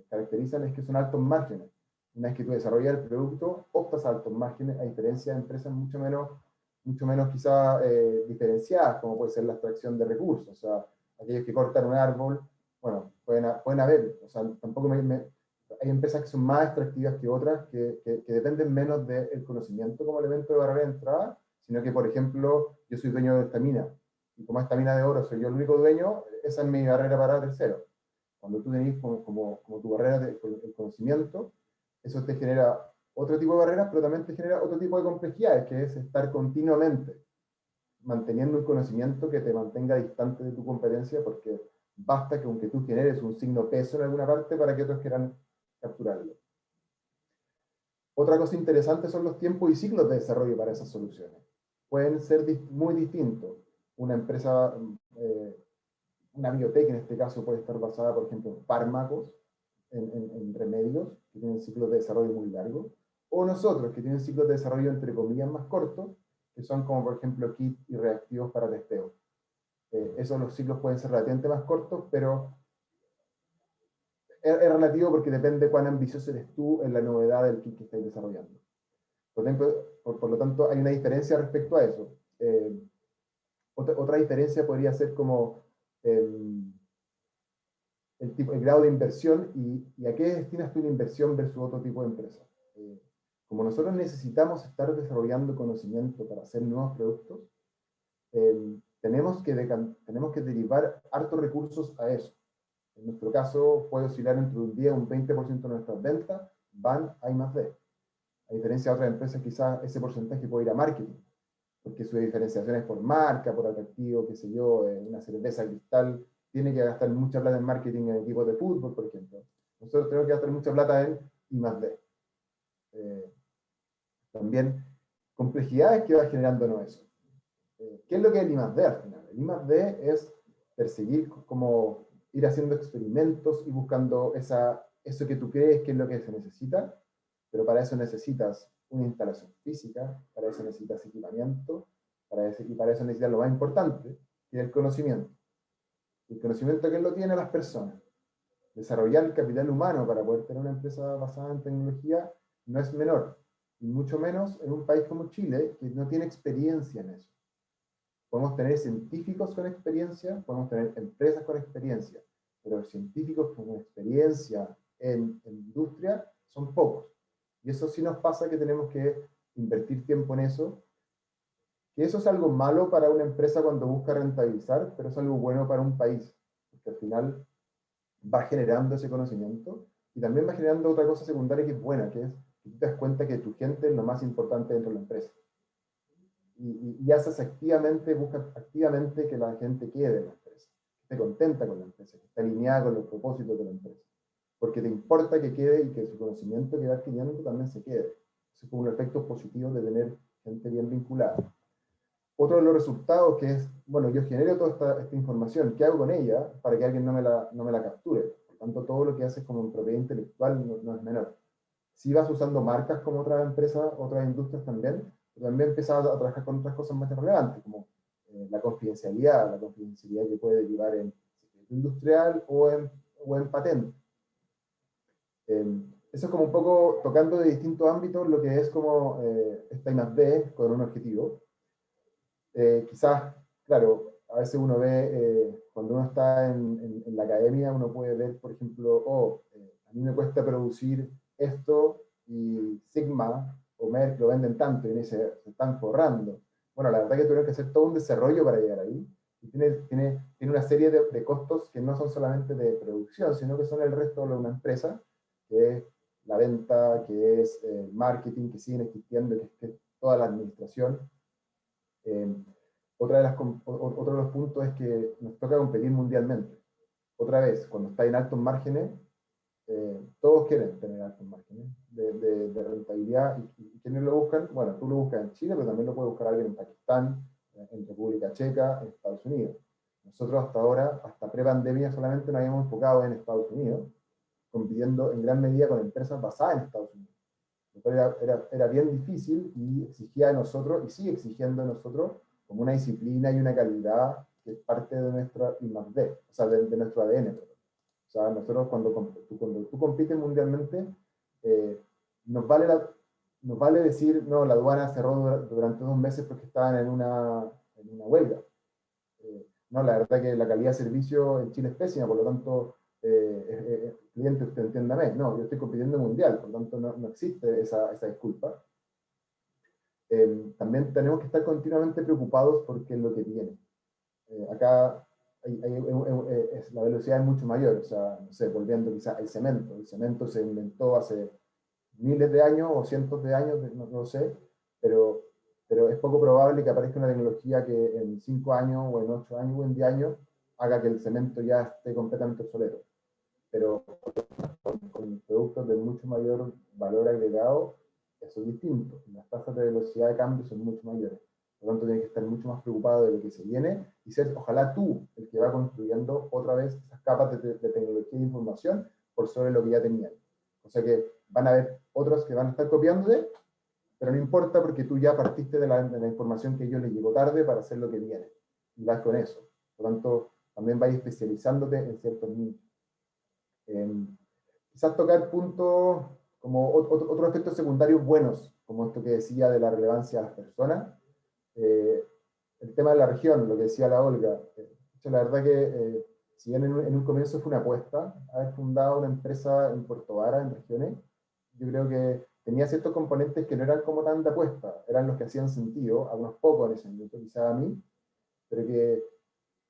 caracterizan es que son altos márgenes. Una vez que tú desarrollas el producto, optas a altos márgenes, a diferencia de empresas mucho menos quizá diferenciadas, como puede ser la extracción de recursos. O sea, aquellos que cortan un árbol, bueno, pueden haber, o sea, tampoco hay empresas que son más extractivas que otras, que dependen menos del conocimiento como elemento de barrera de entrada, sino que, por ejemplo, yo soy dueño de esta mina, y como esta mina de oro soy yo el único dueño, esa es mi barrera para tercero. Cuando tú tenés como tu barrera del conocimiento, eso te genera otro tipo de barreras, pero también te genera otro tipo de complejidades, que es estar continuamente manteniendo un conocimiento que te mantenga distante de tu competencia, porque basta que aunque tú generes un signo peso en alguna parte para que otros quieran capturarlo. Otra cosa interesante son los tiempos y ciclos de desarrollo para esas soluciones. Pueden ser muy distintos. Una empresa, una biotech en este caso, puede estar basada, por ejemplo, en fármacos, en remedios, que tienen ciclos de desarrollo muy largos, o nosotros, que tienen ciclos de desarrollo entre comillas más cortos, que son como, por ejemplo, kits y reactivos para testeo. Esos los ciclos pueden ser relativamente más cortos, pero es relativo porque depende cuán ambicioso eres tú en la novedad del kit que estás desarrollando. Por lo tanto, hay una diferencia respecto a eso. Otra diferencia podría ser como el grado de inversión y a qué destinas tú una inversión versus otro tipo de empresa. Como nosotros necesitamos estar desarrollando conocimiento para hacer nuevos productos, tenemos que derivar hartos recursos a eso. En nuestro caso, puede oscilar entre un 10 y un 20% de nuestras ventas van a I+D. A diferencia de otras empresas, quizás ese porcentaje puede ir a marketing, porque su diferenciación es por marca, por atractivo, qué sé yo, una cerveza Cristal tiene que gastar mucha plata en marketing en equipos de fútbol, por ejemplo. Nosotros tenemos que gastar mucha plata en I+D. También complejidades que va generándonos eso. ¿Qué es lo que es el I+D al final? El I+D es perseguir, como ir haciendo experimentos y buscando eso que tú crees que es lo que se necesita, pero para eso necesitas una instalación física, para eso necesitas equipamiento, y para eso necesitas lo más importante, que es el conocimiento. El conocimiento que lo tienen las personas. Desarrollar el capital humano para poder tener una empresa basada en tecnología no es menor, y mucho menos en un país como Chile, que no tiene experiencia en eso. Podemos tener científicos con experiencia, podemos tener empresas con experiencia, pero científicos con experiencia en industria son pocos. Y eso sí nos pasa que tenemos que invertir tiempo en eso, que eso es algo malo para una empresa cuando busca rentabilizar, pero es algo bueno para un país, porque al final va generando ese conocimiento y también va generando otra cosa secundaria que es buena, que es que tú te das cuenta que tu gente es lo más importante dentro de la empresa. Y haces activamente, buscas activamente que la gente quede en la empresa, que esté contenta con la empresa, que esté alineada con los propósitos de la empresa. Porque te importa que quede y que su conocimiento que va adquiriendo también se quede. Eso es como un efecto positivo de tener gente bien vinculada. Otro de los resultados que es, bueno, yo genero toda esta información, ¿qué hago con ella para que alguien no me la capture? Por tanto, todo lo que haces como propiedad intelectual no es menor. Si vas usando marcas como otras empresas, otras industrias también, pero también empiezas a trabajar con otras cosas más relevantes, como la confidencialidad que puede derivar en secreto industrial o en patente. Eso es como un poco tocando de distintos ámbitos lo que es como esta I+D con un objetivo. Quizás, claro, a veces uno ve, cuando uno está en la academia, uno puede ver, por ejemplo, a mí me cuesta producir esto y Sigma o Merck lo venden tanto y se están forrando. Bueno, la verdad que tuvieron que hacer todo un desarrollo para llegar ahí. Y tiene una serie de costos que no son solamente de producción, sino que son el resto de una empresa, que es la venta, que es el marketing, que siguen existiendo, que es toda la administración. Otro de los puntos es que nos toca competir mundialmente. Otra vez, cuando está en altos márgenes, todos quieren tener altos márgenes de rentabilidad. ¿Y quiénes lo buscan? Bueno, tú lo buscas en Chile, pero también lo puede buscar alguien en Pakistán, en República Checa, en Estados Unidos. Nosotros hasta ahora, hasta pre-pandemia, solamente nos habíamos enfocado en Estados Unidos, compitiendo en gran medida con empresas basadas en Estados Unidos. Era bien difícil y exigía de nosotros, y sigue exigiendo de nosotros, como una disciplina y una calidad que es parte de nuestra I+D, o sea, de nuestro ADN. O sea, nosotros cuando tú compites mundialmente, nos vale decir, no, la aduana cerró durante 2 meses porque estaban en una huelga. No, la verdad que la calidad de servicio en Chile es pésima, por lo tanto, cliente, usted entiéndame. No, yo estoy compitiendo mundial, por lo tanto no existe esa disculpa. También tenemos que estar continuamente preocupados por qué es lo que viene. Acá la velocidad es mucho mayor, o sea, no sé, volviendo quizás al cemento. El cemento se inventó hace miles de años o cientos de años, no lo sé, pero es poco probable que aparezca una tecnología que en 5 años, o en 8 años, o en 10 años, haga que el cemento ya esté completamente obsoleto. Pero con productos de mucho mayor valor agregado, eso es distinto. Las tasas de velocidad de cambio son mucho mayores. Por lo tanto, tienes que estar mucho más preocupado de lo que se viene y ser, ojalá tú, el que va construyendo otra vez esas capas de tecnología e información por sobre lo que ya tenían. O sea que van a haber otros que van a estar copiándote, pero no importa porque tú ya partiste de la información que a ellos les llegó tarde para hacer lo que viene. Y vas con eso. Por lo tanto, también vas especializándote en ciertos nichos. Quizás tocar puntos como otros efectos secundarios buenos, como esto que decía de la relevancia de las personas. El tema de la región, lo que decía la Olga. La verdad que, si bien en un comienzo fue una apuesta, haber fundado una empresa en Puerto Vara, en regiones, yo creo que tenía ciertos componentes que no eran como tan de apuesta, eran los que hacían sentido, a unos pocos en ese momento, quizás a mí, pero que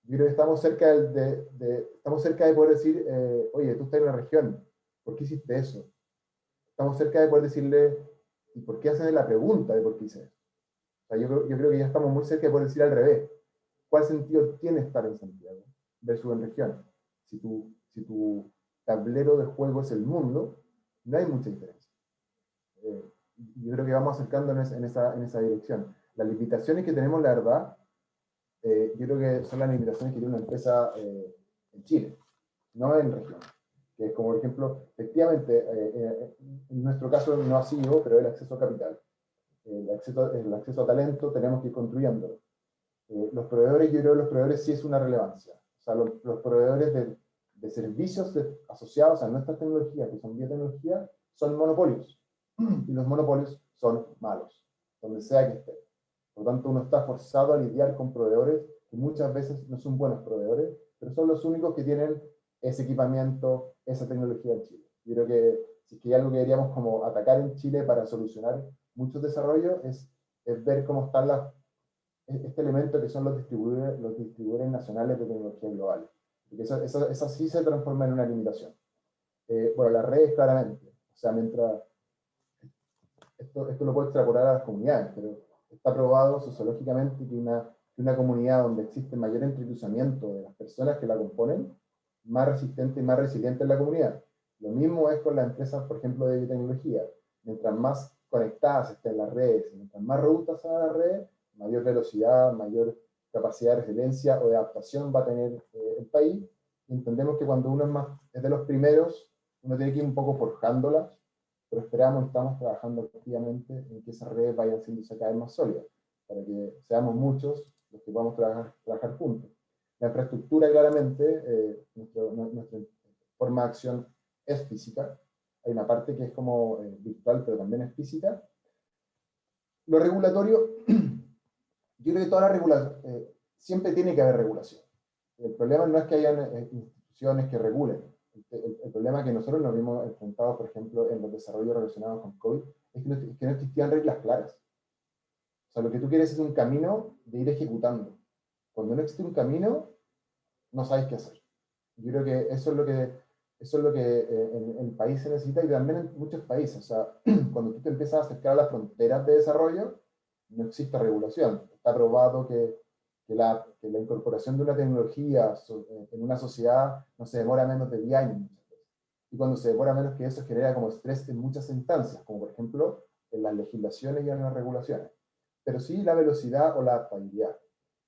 yo creo que estamos cerca estamos cerca de poder decir, oye, tú estás en la región, ¿por qué hiciste eso? Estamos cerca de poder decirle, ¿y por qué hacen la pregunta de por qué hice eso? O sea, yo creo que ya estamos muy cerca de poder decir al revés. ¿Cuál sentido tiene estar en Santiago versus en región? Si tu tablero de juego es el mundo, no hay mucha diferencia. Yo creo que vamos acercándonos en esa dirección. Las limitaciones que tenemos, la verdad, yo creo que son las limitaciones que tiene una empresa en Chile, no en región. Que es como, por ejemplo, efectivamente, en nuestro caso no ha sido, pero el acceso a capital. El acceso a talento tenemos que ir construyéndolo. Los proveedores, yo creo que los proveedores sí es una relevancia. O sea, los proveedores de servicios asociados a nuestra tecnología, que son biotecnología, son monopolios. Y los monopolios son malos, donde sea que esté. Por lo tanto, uno está forzado a lidiar con proveedores que muchas veces no son buenos proveedores, pero son los únicos que tienen ese equipamiento, esa tecnología en Chile. Yo creo que si es que hay algo que deberíamos como atacar en Chile para solucionar muchos desarrollos, es ver cómo están este elemento que son los distribuidores nacionales de tecnología global. Porque eso sí se transforma en una limitación. Bueno, las redes claramente. O sea, mientras... Esto lo puedo extrapolar a las comunidades, pero está probado sociológicamente que una comunidad donde existe mayor entrecruzamiento de las personas que la componen, más resistente y más resiliente es la comunidad. Lo mismo es con las empresas, por ejemplo, de biotecnología. Mientras más conectadas estén las redes, mientras más robustas sean las redes, mayor velocidad, mayor capacidad de resiliencia o de adaptación va a tener el país. Y entendemos que cuando uno es de los primeros, uno tiene que ir un poco forjándolas, pero estamos trabajando activamente en que esas redes vayan siendo cada vez más sólidas, para que seamos muchos los que podamos trabajar juntos. La infraestructura, claramente, nuestra forma de acción es física. Hay una parte que es como virtual, pero también es física. Lo regulatorio, yo creo que toda la regulación, siempre tiene que haber regulación. El problema no es que haya instituciones que regulen. El problema es que nosotros nos vimos enfrentados, por ejemplo, en los desarrollos relacionados con COVID, es que no existían reglas claras. O sea, lo que tú quieres es un camino de ir ejecutando. Cuando no existe un camino, no sabes qué hacer. Yo creo que eso es lo que en el país se necesita y también en muchos países. O sea, cuando tú te empiezas a acercar a las fronteras de desarrollo, no existe regulación. Está probado que la incorporación de una tecnología en una sociedad no se demora menos de 10 años. Y cuando se demora menos que eso, genera como estrés en muchas instancias, como por ejemplo en las legislaciones y en las regulaciones. Pero sí la velocidad o la adaptabilidad.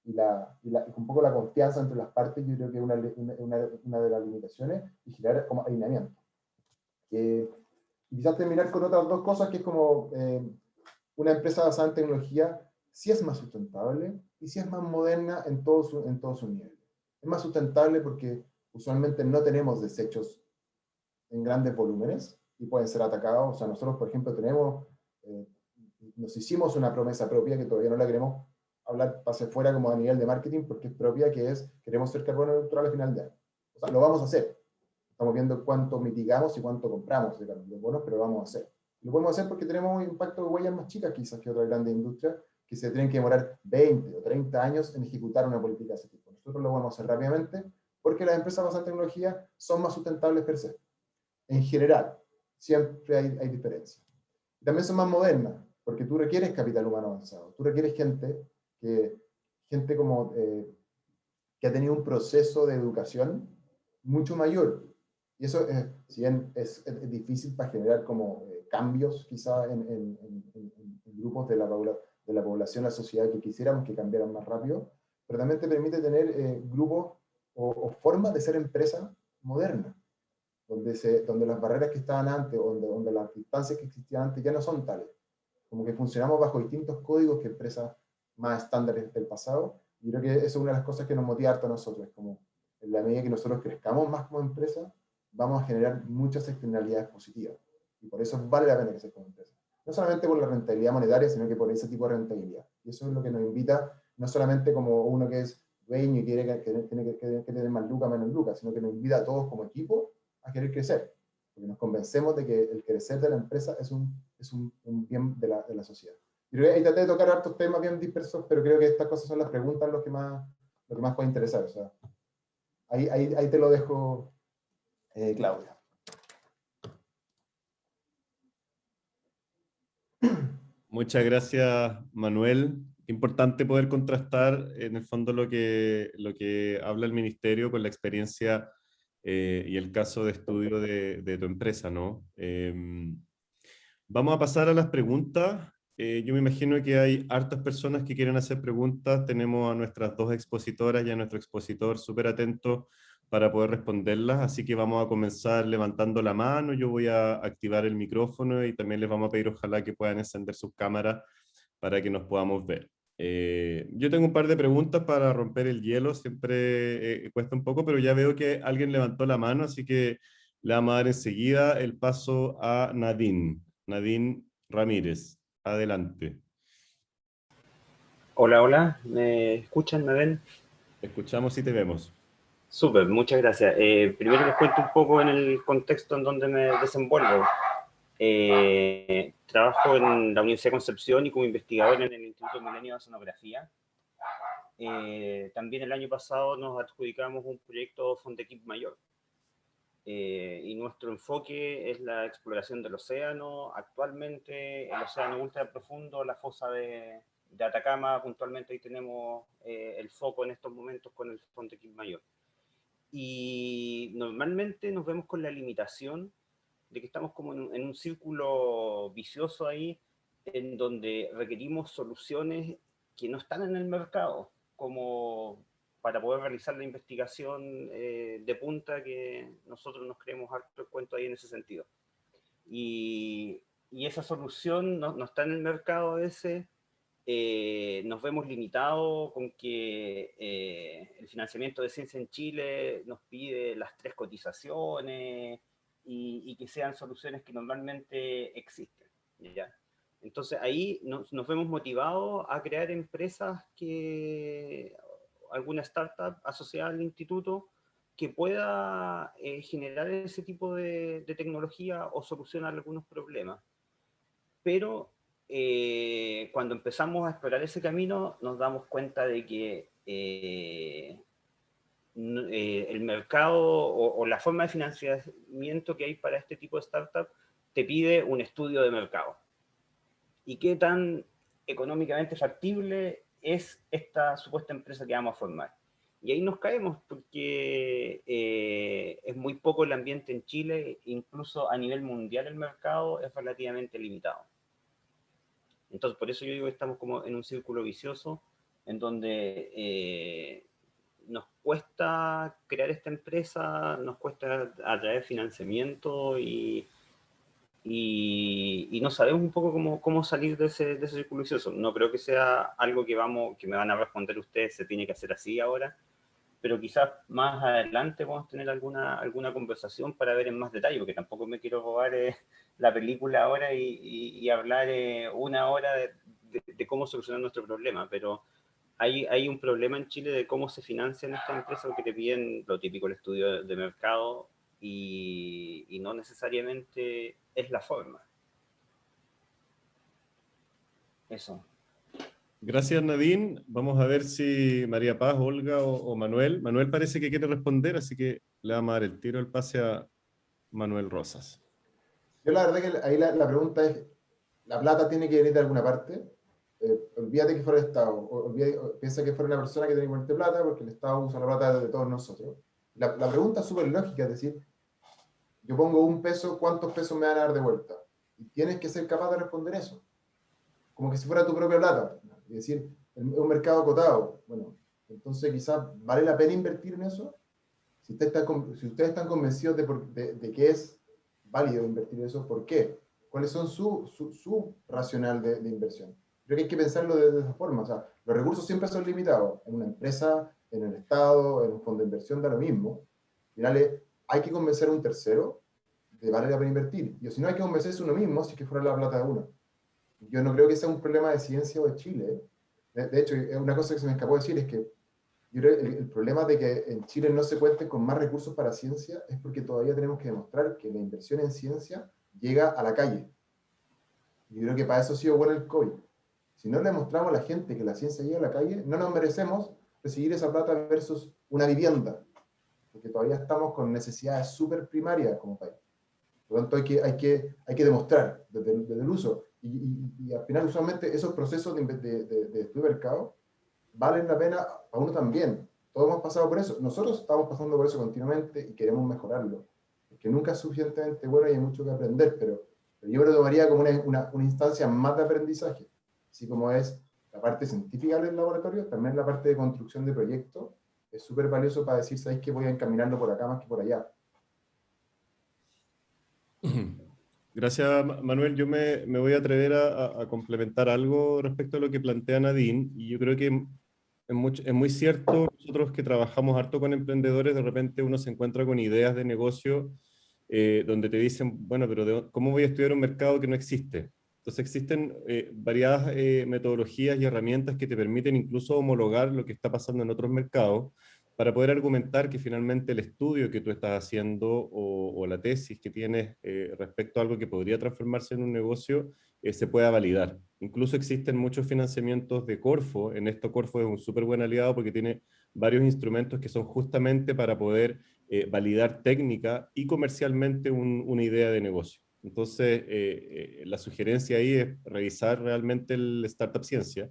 Y un poco la confianza entre las partes, yo creo que es una de las limitaciones, y generar como alineamiento. Y quizás terminar con otras dos cosas, que es como una empresa basada en tecnología sí es más sustentable y sí es más moderna en todos sus niveles. Es más sustentable porque usualmente no tenemos desechos en grandes volúmenes y pueden ser atacados. O sea, nosotros, por ejemplo, nos hicimos una promesa propia que todavía no la queremos hablar hacia fuera como a nivel de marketing, porque es propia, que es, queremos ser carbono neutral al final de año. O sea, lo vamos a hacer. Estamos viendo cuánto mitigamos y cuánto compramos de bonos, pero lo vamos a hacer. Lo podemos hacer porque tenemos un impacto de huellas más chicas quizás que otras grandes industrias que se tienen que demorar 20 o 30 años en ejecutar una política de ese tipo. Nosotros lo podemos hacer rápidamente porque las empresas basadas en tecnología son más sustentables per se. En general, siempre hay diferencias. Y también son más modernas, porque tú requieres capital humano avanzado. Tú requieres gente como, que ha tenido un proceso de educación mucho mayor. Y eso, si bien es difícil para generar como cambios quizá en grupos de la población, la sociedad que quisiéramos que cambiaran más rápido, pero también te permite tener grupos o formas de ser empresa moderna, donde las barreras que estaban antes, donde las distancias que existían antes ya no son tales. Como que funcionamos bajo distintos códigos que empresas más estándares del pasado, y creo que eso es una de las cosas que nos motiva harto a nosotros, como en la medida que nosotros crezcamos más como empresa, vamos a generar muchas externalidades positivas, y por eso vale la pena crecer como empresa. No solamente por la rentabilidad monetaria, sino que por ese tipo de rentabilidad. Y eso es lo que nos invita, no solamente como uno que es dueño y quiere que tiene que tener más lucas, menos lucas, sino que nos invita a todos como equipo a querer crecer, porque nos convencemos de que el crecer de la empresa es un bien de la sociedad. Y creo que ahí traté de tocar hartos temas bien dispersos, pero creo que estas cosas son las preguntas lo que más puede interesar. O sea, ahí te lo dejo, Claudia. Muchas gracias, Manuel. Importante poder contrastar en el fondo lo que habla el ministerio con la experiencia y el caso de estudio de tu empresa, ¿no? Vamos a pasar a las preguntas. Yo me imagino que hay hartas personas que quieren hacer preguntas. Tenemos a nuestras dos expositoras y a nuestro expositor súper atentos para poder responderlas, así que vamos a comenzar levantando la mano. Yo voy a activar el micrófono y también les vamos a pedir ojalá que puedan encender sus cámaras para que nos podamos ver. Yo tengo un par de preguntas para romper el hielo, siempre cuesta un poco, pero ya veo que alguien levantó la mano, así que le vamos a dar enseguida el paso a Nadine. Nadine Ramírez, adelante. Hola, hola, ¿me escuchan, me ven? Te escuchamos y te vemos. Súper, muchas gracias. Primero les cuento un poco en el contexto en donde me desenvuelvo. Trabajo en la Universidad de Concepción y como investigador en el Instituto Milenio de Oceanografía. También el año pasado nos adjudicamos un proyecto Fondequip Mayor. Y nuestro enfoque es la exploración del océano. Actualmente el océano ultra profundo, la fosa de Atacama, puntualmente ahí tenemos el foco en estos momentos con el Fondequip Mayor. Y normalmente nos vemos con la limitación de que estamos como en un círculo vicioso ahí, en donde requerimos soluciones que no están en el mercado, como para poder realizar la investigación de punta que nosotros nos creemos harto el cuento ahí en ese sentido. Y esa solución no está en el mercado ese. Nos vemos limitados con que el financiamiento de ciencia en Chile nos pide las 3 cotizaciones y que sean soluciones que normalmente existen, ¿ya? Entonces ahí nos vemos motivados a crear empresas alguna startup asociada al instituto que pueda generar ese tipo de tecnología o solucionar algunos problemas. Pero cuando empezamos a explorar ese camino nos damos cuenta de que el mercado o la forma de financiamiento que hay para este tipo de startup te pide un estudio de mercado. ¿Y qué tan económicamente factible es esta supuesta empresa que vamos a formar? Y ahí nos caemos porque es muy poco el ambiente en Chile, incluso a nivel mundial el mercado es relativamente limitado. Entonces, por eso yo digo que estamos como en un círculo vicioso en donde nos cuesta crear esta empresa, nos cuesta atraer financiamiento y no sabemos un poco cómo salir de ese círculo vicioso. No creo que sea algo que me van a responder ustedes, se tiene que hacer así ahora, pero quizás más adelante vamos a tener alguna conversación para ver en más detalle, porque tampoco me quiero robar la película ahora y hablar 1 hora de cómo solucionar nuestro problema, pero hay un problema en Chile de cómo se financian estas empresas, porque te piden lo típico, el estudio de mercado, y no necesariamente es la forma. Eso. Gracias, Nadine. Vamos a ver si María Paz, Olga o Manuel. Manuel parece que quiere responder, así que le vamos a dar el tiro, el pase a Manuel Rosas. Yo la verdad que ahí la pregunta es, ¿la plata tiene que venir de alguna parte? Olvídate que fuera el Estado, piensa que fuera una persona que tiene que ponerte plata, porque el Estado usa la plata de todos nosotros. La pregunta es súper lógica, es decir, yo pongo $1, ¿cuántos pesos me van a dar de vuelta? Y tienes que ser capaz de responder eso, como que si fuera tu propia plata. Es decir, es un mercado acotado. Bueno, entonces quizás vale la pena invertir en eso. Si ustedes están convencidos de que es válido invertir en eso, ¿por qué? ¿Cuáles son su racional de inversión? Creo que hay que pensarlo de esa forma. O sea, los recursos siempre son limitados. En una empresa, en el Estado, en un fondo de inversión, da lo mismo. Al final hay que convencer a un tercero de vale la pena invertir. Y si no, hay que convencerse a uno mismo si es que fuera la plata de uno. Yo no creo que sea un problema de ciencia o de Chile. De hecho, una cosa que se me escapó decir es que yo creo que el problema de que en Chile no se cuente con más recursos para ciencia es porque todavía tenemos que demostrar que la inversión en ciencia llega a la calle. Yo creo que para eso ha sido bueno el COVID. Si no le mostramos a la gente que la ciencia llega a la calle, no nos merecemos recibir esa plata versus una vivienda, porque todavía estamos con necesidades súper primarias como país. Por lo tanto, hay que demostrar desde el uso. Y al final, usualmente, esos procesos de estudio de mercado valen la pena a uno también. Todos hemos pasado por eso. Nosotros estamos pasando por eso continuamente y queremos mejorarlo. Porque nunca es suficientemente bueno y hay mucho que aprender, pero yo me lo tomaría como una instancia más de aprendizaje. Así como es la parte científica del laboratorio, también la parte de construcción de proyectos es súper valioso para decir, ¿sabéis que voy a encaminarlo por acá más que por allá? Gracias, Manuel. Yo me voy a atrever a complementar algo respecto a lo que plantea Nadine, y yo creo que es muy cierto. Nosotros que trabajamos harto con emprendedores, de repente uno se encuentra con ideas de negocio donde te dicen, bueno, pero ¿cómo voy a estudiar un mercado que no existe? Entonces existen variadas metodologías y herramientas que te permiten incluso homologar lo que está pasando en otros mercados, para poder argumentar que finalmente el estudio que tú estás haciendo o la tesis que tienes respecto a algo que podría transformarse en un negocio se pueda validar. Incluso existen muchos financiamientos de Corfo. En esto Corfo es un súper buen aliado porque tiene varios instrumentos que son justamente para poder validar técnica y comercialmente una idea de negocio. Entonces, la sugerencia ahí es revisar realmente el Startup Ciencia.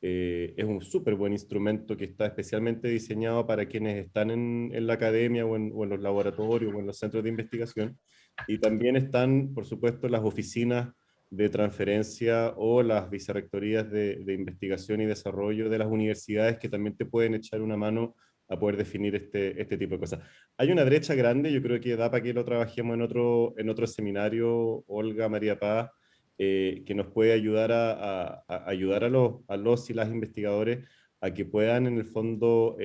Es un súper buen instrumento que está especialmente diseñado para quienes están en la academia o en los laboratorios o en los centros de investigación. Y también están, por supuesto, las oficinas de transferencia o las vicerrectorías de investigación y desarrollo de las universidades, que también te pueden echar una mano a poder definir este tipo de cosas. Hay una brecha grande, yo creo que da para que lo trabajemos en otro seminario, Olga, María Paz, que nos puede ayudar a ayudar a los y las investigadores a que puedan en el fondo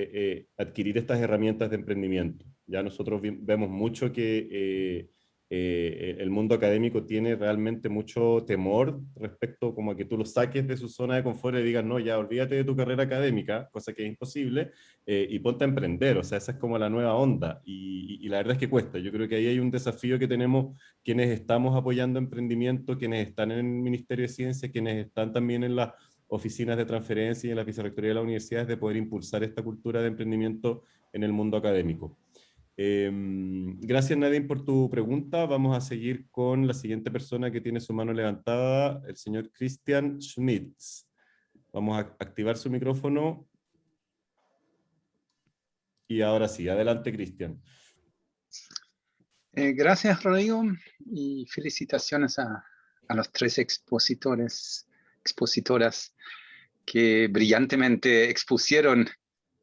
adquirir estas herramientas de emprendimiento. Ya nosotros vemos mucho que el mundo académico tiene realmente mucho temor respecto como a que tú lo saques de su zona de confort y digas, no, ya olvídate de tu carrera académica, cosa que es imposible, y ponte a emprender. O sea, esa es como la nueva onda, y la verdad es que cuesta. Yo creo que ahí hay un desafío que tenemos quienes estamos apoyando emprendimiento, quienes están en el Ministerio de Ciencia, quienes están también en las oficinas de transferencia y en la vicerrectoría de las universidades, de poder impulsar esta cultura de emprendimiento en el mundo académico. Gracias, Nadine, por tu pregunta. Vamos a seguir con la siguiente persona que tiene su mano levantada, el señor Christian Schmitz. Vamos a activar su micrófono. Y ahora sí, adelante, Christian. Gracias, Rodrigo, y felicitaciones a los 3 expositoras que brillantemente expusieron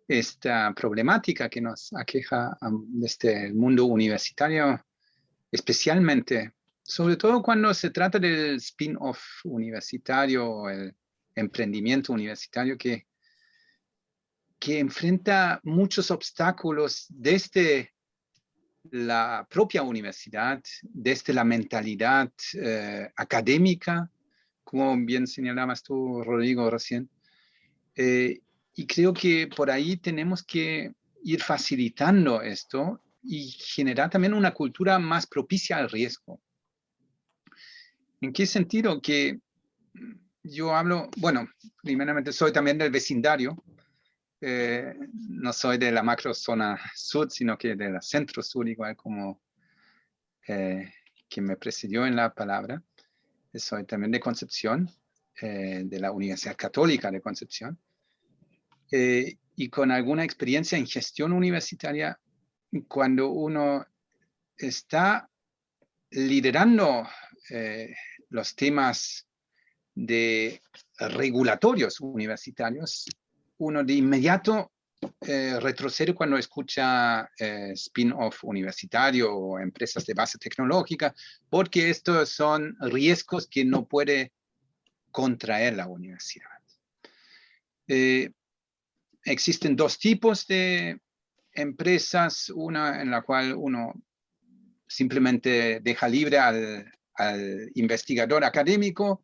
esta problemática que nos aqueja desde el mundo universitario, especialmente, sobre todo cuando se trata del spin-off universitario o el emprendimiento universitario que enfrenta muchos obstáculos desde la propia universidad, desde la mentalidad académica, como bien señalabas tú, Rodrigo, recién. Y creo que por ahí tenemos que ir facilitando esto y generar también una cultura más propicia al riesgo. ¿En qué sentido? Que yo hablo, bueno, primeramente soy también del vecindario, no soy de la macrozona sur, sino que de la centro sur, igual como quien me precedió en la palabra. Soy también de Concepción, de la Universidad Católica de Concepción, y con alguna experiencia en gestión universitaria. Cuando uno está liderando los temas de regulatorios universitarios, uno de inmediato retrocede cuando escucha spin-off universitario o empresas de base tecnológica, porque estos son riesgos que no puede contraer la universidad. Existen dos tipos de empresas, una en la cual uno simplemente deja libre al investigador académico,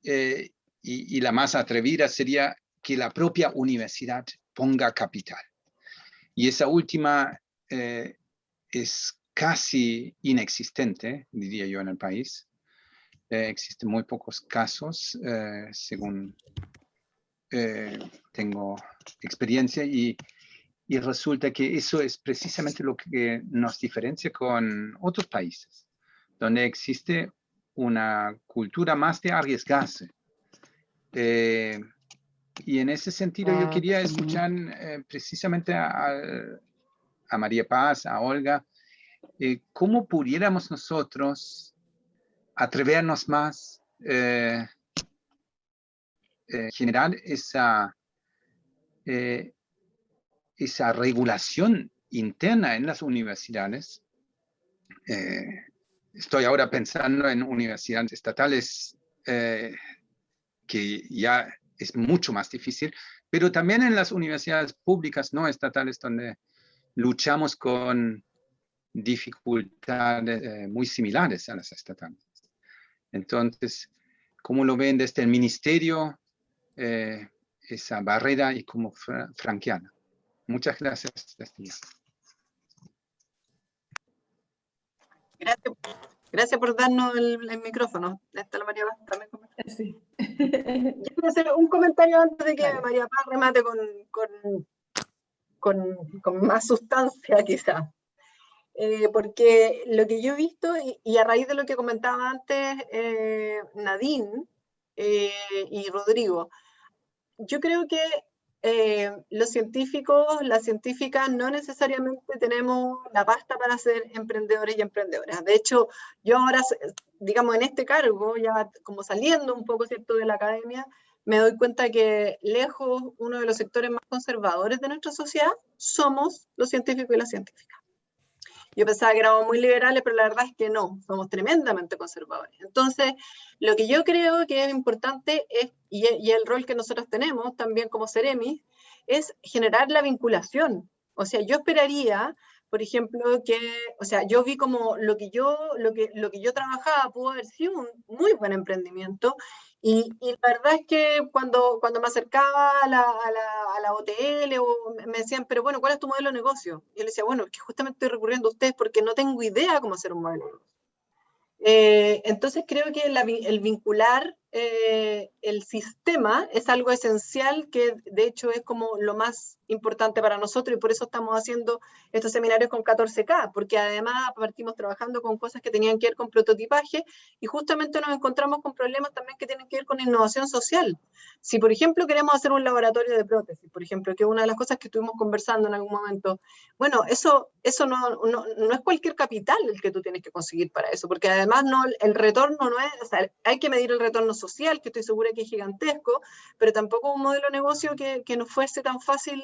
y la más atrevida sería que la propia universidad ponga capital. Y esa última es casi inexistente, diría yo, en el país. Existen muy pocos casos, según tengo experiencia, y resulta que eso es precisamente lo que nos diferencia con otros países, donde existe una cultura más de arriesgarse. Y en ese sentido yo quería escuchar precisamente a María Paz, a Olga, cómo pudiéramos nosotros atrevernos más, generar esa regulación interna en las universidades. Estoy ahora pensando en universidades estatales, que ya es mucho más difícil, pero también en las universidades públicas no estatales, donde luchamos con dificultades muy similares a las estatales. Entonces, ¿cómo lo ven desde el ministerio esa barrera y cómo franquearla? Muchas gracias. Gracias por darnos el micrófono. Esta la María Paz también. Sí. Yo quiero hacer un comentario antes de que Claro. María Paz remate con más sustancia, quizás. Porque lo que yo he visto, y a raíz de lo que comentaba antes Nadine y Rodrigo, yo creo que los científicos, las científicas, no necesariamente tenemos la pasta para ser emprendedores y emprendedoras. De hecho, yo ahora, digamos, en este cargo, ya como saliendo un poco, ¿cierto?, de la academia, me doy cuenta que lejos uno de los sectores más conservadores de nuestra sociedad somos los científicos y las científicas. Yo pensaba que éramos muy liberales, pero la verdad es que no, somos tremendamente conservadores. Entonces, lo que yo creo que es importante es, y el rol que nosotros tenemos también como Ceremis, es generar la vinculación. O sea, yo esperaría, por ejemplo, que, o sea, yo vi como lo que yo trabajaba pudo haber sido un muy buen emprendimiento, y la verdad es que cuando me acercaba a la OTL o me decían, pero bueno, ¿cuál es tu modelo de negocio? Y yo le decía, bueno, es que justamente estoy recurriendo a ustedes porque no tengo idea cómo hacer un modelo de negocio. Entonces creo que el vincular el sistema es algo esencial, que de hecho es como lo más importante para nosotros, y por eso estamos haciendo estos seminarios con 14K, porque además partimos trabajando con cosas que tenían que ver con prototipaje, y justamente nos encontramos con problemas también que tienen que ver con innovación social. Si por ejemplo queremos hacer un laboratorio de prótesis, por ejemplo, que es una de las cosas que estuvimos conversando en algún momento, bueno, eso no es cualquier capital el que tú tienes que conseguir para eso, porque además el retorno no es, o sea, hay que medir el retorno social, que estoy segura que es gigantesco, pero tampoco un modelo de negocio que no fuese tan fácil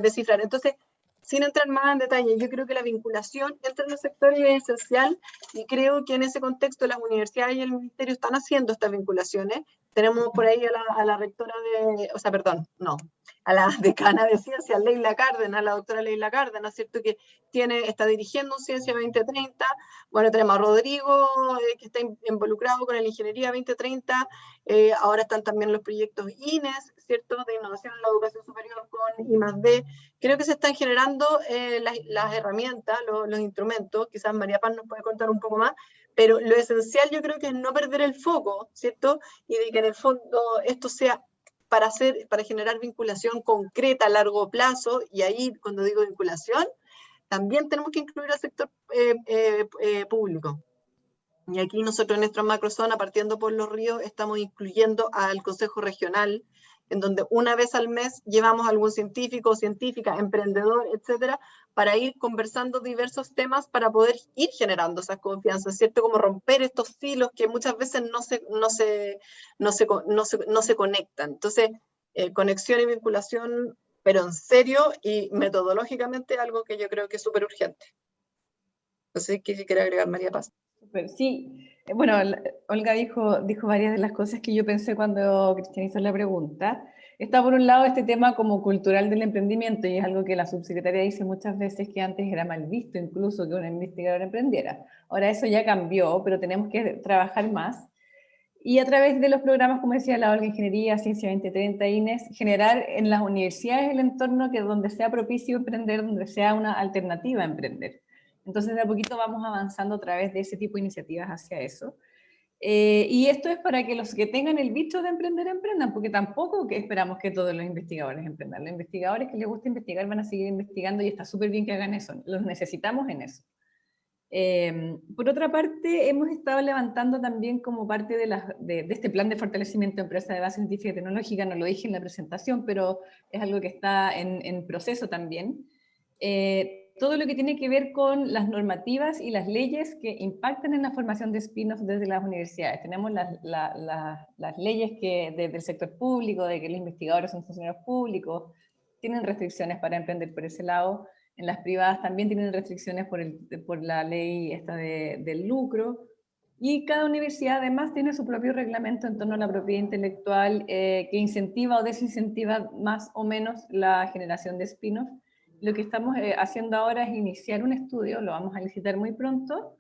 descifrar. Entonces, sin entrar más en detalle, yo creo que la vinculación entre los sectores es esencial, y creo que en ese contexto las universidades y el ministerio están haciendo estas vinculaciones. Tenemos por ahí a la rectora a la decana de ciencias, Leila Cárdenas, la doctora Leila Cárdenas, ¿cierto?, que está dirigiendo Ciencia 2030. Bueno, tenemos a Rodrigo, que está involucrado con la Ingeniería 2030, ahora están también los proyectos INES, ¿cierto?, de innovación en la educación superior con I+D. Creo que se están generando las herramientas, los instrumentos, quizás María Paz nos puede contar un poco más, pero lo esencial yo creo que es no perder el foco, ¿cierto?, y de que en el fondo esto sea para generar vinculación concreta a largo plazo, y ahí cuando digo vinculación, también tenemos que incluir al sector público. Y aquí nosotros en nuestra macrozona, partiendo por Los Ríos, estamos incluyendo al Consejo Regional, en donde una vez al mes llevamos a algún científico o científica, emprendedor, etcétera, para ir conversando diversos temas para poder ir generando esas confianzas, ¿cierto? Como romper estos filos que muchas veces no se conectan. Entonces, conexión y vinculación, pero en serio y metodológicamente, algo que yo creo que es súper urgente. No sé qué quiere agregar María Paz. Sí, bueno, Olga dijo varias de las cosas que yo pensé cuando Cristian hizo la pregunta. Está por un lado este tema como cultural del emprendimiento, y es algo que la subsecretaria dice muchas veces, que antes era mal visto incluso que un investigador emprendiera. Ahora eso ya cambió, pero tenemos que trabajar más. Y a través de los programas, como decía la Olga, Ingeniería, Ciencia 2030, INES, generar en las universidades el entorno donde sea propicio emprender, donde sea una alternativa a emprender. Entonces, de a poquito vamos avanzando a través de ese tipo de iniciativas hacia eso. Y esto es para que los que tengan el bicho de emprender, emprendan, porque tampoco esperamos que todos los investigadores emprendan. Los investigadores que les gusta investigar van a seguir investigando, y está súper bien que hagan eso. Los necesitamos en eso. Por otra parte, hemos estado levantando también, como parte de este plan de fortalecimiento de empresas de base científica y tecnológica, no lo dije en la presentación, pero es algo que está en proceso también, todo lo que tiene que ver con las normativas y las leyes que impactan en la formación de spin-offs desde las universidades. Tenemos las leyes del sector público, de que los investigadores son funcionarios públicos, tienen restricciones para emprender por ese lado. En las privadas también tienen restricciones por la ley esta del lucro, y cada universidad además tiene su propio reglamento en torno a la propiedad intelectual, que incentiva o desincentiva más o menos la generación de spin-off. Lo que estamos haciendo ahora es iniciar un estudio, lo vamos a licitar muy pronto,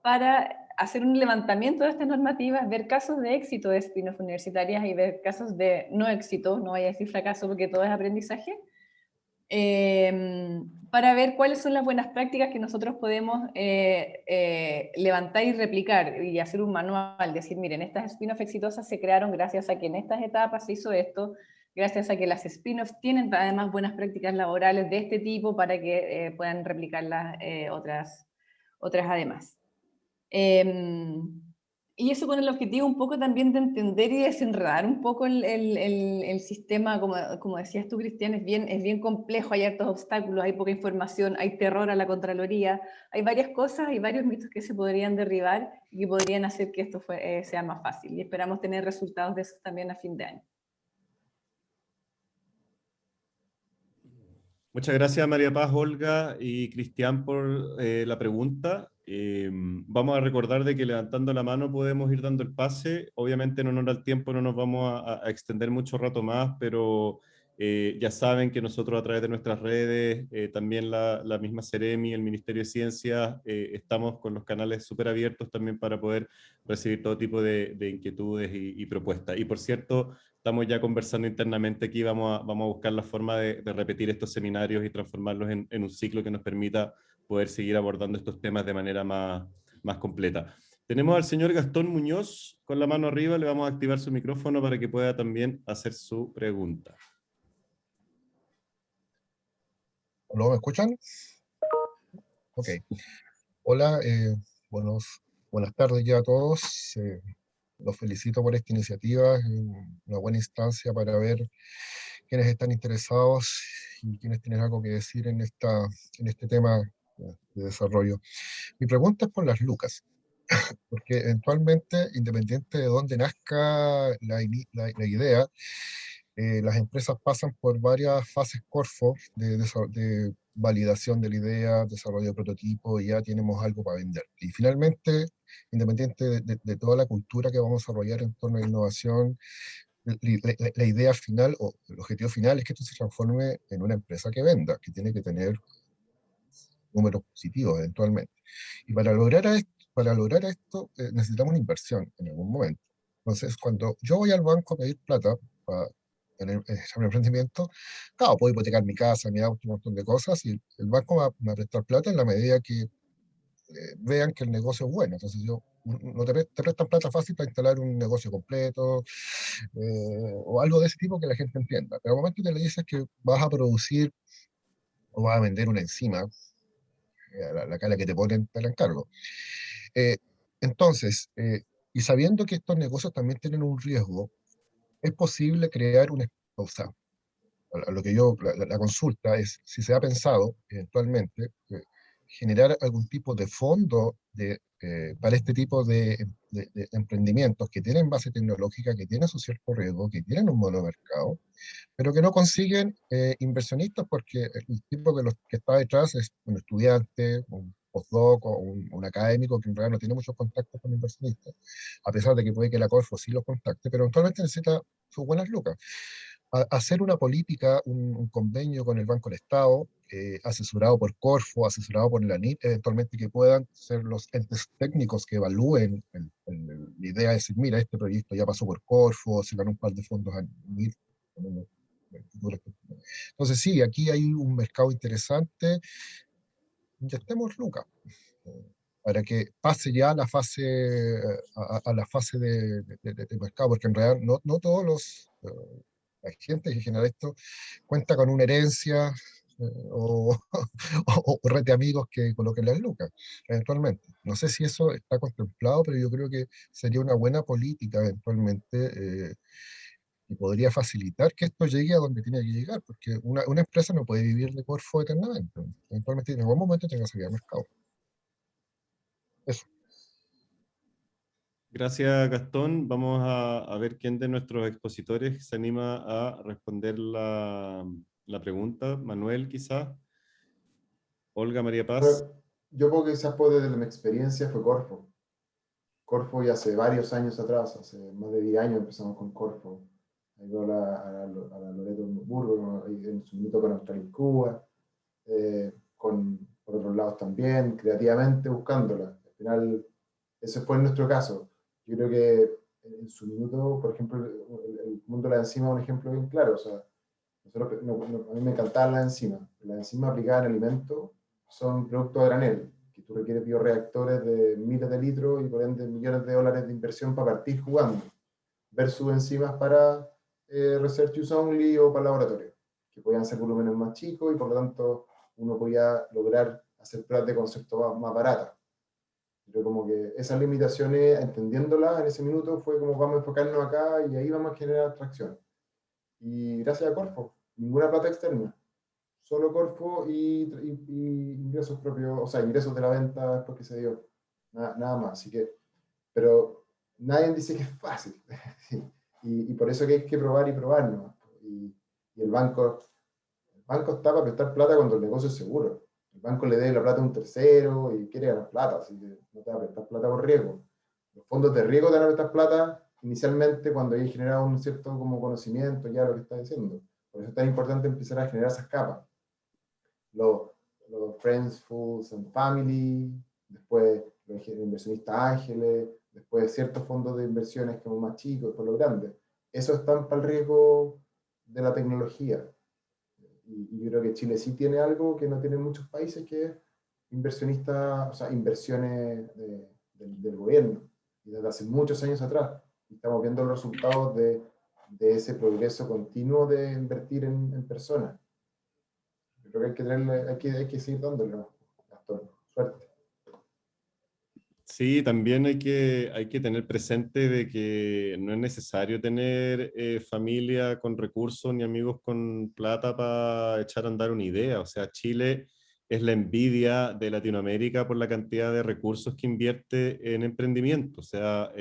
para hacer un levantamiento de estas normativas, ver casos de éxito de spin-off universitarias y ver casos de no éxito, no vaya a decir fracaso porque todo es aprendizaje, para ver cuáles son las buenas prácticas que nosotros podemos levantar y replicar, y hacer un manual, decir, miren, estas spin-off exitosas se crearon gracias a que en estas etapas se hizo esto, gracias a que las spin-offs tienen además buenas prácticas laborales de este tipo, para que puedan replicarlas otras además. Y eso con el objetivo un poco también de entender y desenredar un poco el sistema, como decías tú, Cristian, es bien complejo, hay hartos obstáculos, hay poca información, hay terror a la Contraloría, hay varias cosas, hay varios mitos que se podrían derribar y que podrían hacer que esto sea más fácil, y esperamos tener resultados de eso también a fin de año. Muchas gracias, María Paz, Olga y Cristian, por la pregunta. Vamos a recordar de que levantando la mano podemos ir dando el pase. Obviamente, en honor al tiempo, no nos vamos a extender mucho rato más, pero ya saben que nosotros, a través de nuestras redes, también la misma Ceremi, el Ministerio de Ciencias, estamos con los canales súper abiertos también para poder recibir todo tipo de inquietudes y propuestas. Y por cierto, estamos ya conversando internamente aquí, vamos a buscar la forma de repetir estos seminarios y transformarlos en un ciclo que nos permita poder seguir abordando estos temas de manera más completa. Tenemos al señor Gastón Muñoz con la mano arriba, le vamos a activar su micrófono para que pueda también hacer su pregunta. ¿Lo me escuchan? Ok. Hola, buenas tardes ya a todos. Los felicito por esta iniciativa, es una buena instancia para ver quiénes están interesados y quiénes tienen algo que decir en este tema de desarrollo. Mi pregunta es por las lucas, porque eventualmente, independiente de dónde nazca la idea, las empresas pasan por varias fases Corfo de validación de la idea, desarrollo de prototipo, y ya tenemos algo para vender. Y finalmente, independiente de toda la cultura que vamos a desarrollar en torno a la innovación, la idea final o el objetivo final es que esto se transforme en una empresa que venda, que tiene que tener números positivos eventualmente. Y para lograr esto necesitamos una inversión en algún momento. Entonces, cuando yo voy al banco a pedir plata para un emprendimiento, claro, puedo hipotecar mi casa, mi auto, un montón de cosas, y el banco me va a prestar plata en la medida que vean que el negocio es bueno. Entonces no te prestan plata fácil para instalar un negocio completo o algo de ese tipo que la gente entienda. Pero al momento que le dices que vas a producir o vas a vender una enzima, la cara que te ponen te la encargo. Eh, entonces, y sabiendo que estos negocios también tienen un riesgo, es posible crear una, o sea, a lo que yo, la consulta es si se ha pensado eventualmente generar algún tipo de fondo para este tipo de emprendimientos que tienen base tecnológica, que tienen su cierto riesgo, que tienen un modelo de mercado, pero que no consiguen inversionistas porque el tipo que está detrás es un estudiante, un postdoc o un académico que en realidad no tiene muchos contactos con inversionistas, a pesar de que puede que la Corfo sí los contacte, pero eventualmente necesita sus buenas lucas. Hacer una política, un convenio con el Banco del Estado, asesorado por Corfo, asesorado por la ANIT, eventualmente que puedan ser los entes técnicos que evalúen la idea de decir, mira, este proyecto ya pasó por Corfo, se ganó un par de fondos a MIT. Entonces sí, aquí hay un mercado interesante, inyectemos lucas para que pase ya a la fase, a la fase de mercado, porque en realidad no todos la gente que genera esto cuenta con una herencia o red de amigos que coloquen las lucas, eventualmente. No sé si eso está contemplado, pero yo creo que sería una buena política eventualmente y podría facilitar que esto llegue a donde tiene que llegar, porque una empresa no puede vivir de Corfo eternamente. Eventualmente en algún momento tiene que salir al mercado. Eso. Gracias, Gastón. Vamos a ver quién de nuestros expositores se anima a responder la pregunta. Manuel, quizás. Olga, María Paz. Bueno, yo creo que quizás desde mi experiencia fue Corfo. Corfo ya hace varios años atrás, hace más de 10 años empezamos con Corfo. Ahí a la Loreto Burgo, en su minuto con Australia y Cuba, por otros lados también, creativamente buscándola. Al final, ese fue nuestro caso. Yo creo que en su minuto, por ejemplo, el mundo de la enzima es un ejemplo bien claro. O sea, a mí me encantaban las enzimas. Las enzimas aplicadas en alimentos son productos a granel, que tú requieres bioreactores de miles de litros y por ende millones de dólares de inversión para partir jugando, versus enzimas para research use only o para laboratorio, que podían ser volúmenes más chicos y por lo tanto uno podía lograr hacer pruebas de concepto más baratas. Pero como que esas limitaciones, entendiéndolas en ese minuto, fue como vamos a enfocarnos acá y ahí vamos a generar atracción. Y gracias a Corfo, ninguna plata externa, solo Corfo y ingresos propios, o sea, ingresos de la venta después que se dio, nada más. Así que, pero nadie dice que es fácil. y por eso que hay que probar y probar, ¿no? Y el banco está para prestar plata cuando el negocio es seguro. El banco le debe la plata a un tercero y quiere ganar plata, así que no te va a prestar plata por riesgo. Los fondos de riesgo te van a prestar plata inicialmente cuando hayas generado un cierto como conocimiento ya de lo que estás diciendo. Por eso es tan importante empezar a generar esas capas. Los friends, fools and family, después los inversionistas ángeles, después ciertos fondos de inversiones como más chicos, por lo grandes. Eso están para el riesgo de la tecnología. Y yo creo que Chile sí tiene algo que no tienen muchos países, que es inversionistas, o sea, inversiones del gobierno, y desde hace muchos años atrás. Y estamos viendo los resultados de ese progreso continuo de invertir en personas. Yo creo que hay que seguir dándole, Gastón. Suerte. Sí, también hay que tener presente de que no es necesario tener familia con recursos ni amigos con plata para echar a andar una idea. O sea, Chile es la envidia de Latinoamérica por la cantidad de recursos que invierte en emprendimiento. O sea,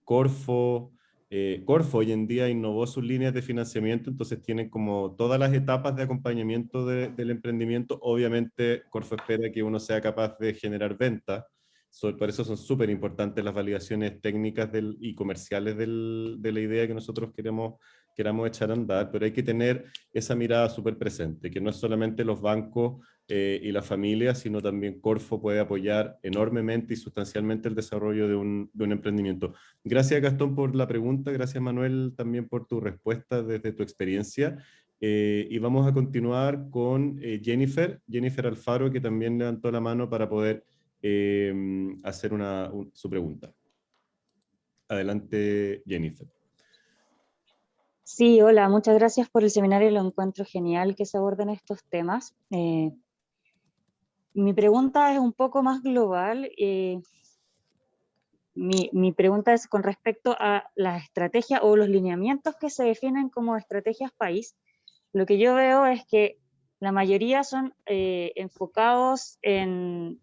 Corfo hoy en día innovó sus líneas de financiamiento, entonces tienen como todas las etapas de acompañamiento del emprendimiento. Obviamente, Corfo espera que uno sea capaz de generar ventas. Por eso son súper importantes las validaciones técnicas y comerciales de la idea que nosotros queramos echar a andar, pero hay que tener esa mirada súper presente, que no es solamente los bancos y la familia, sino también Corfo puede apoyar enormemente y sustancialmente el desarrollo de un emprendimiento. Gracias, Gastón, por la pregunta. Gracias, Manuel, también por tu respuesta desde tu experiencia. Y vamos a continuar con Jennifer Alfaro, que también levantó la mano para poder hacer su pregunta. Adelante, Jennifer. Sí, hola, muchas gracias por el seminario, lo encuentro genial que se aborden estos temas. Mi pregunta es un poco más global. Mi pregunta es con respecto a las estrategias o los lineamientos que se definen como estrategias país. Lo que yo veo es que la mayoría son enfocados en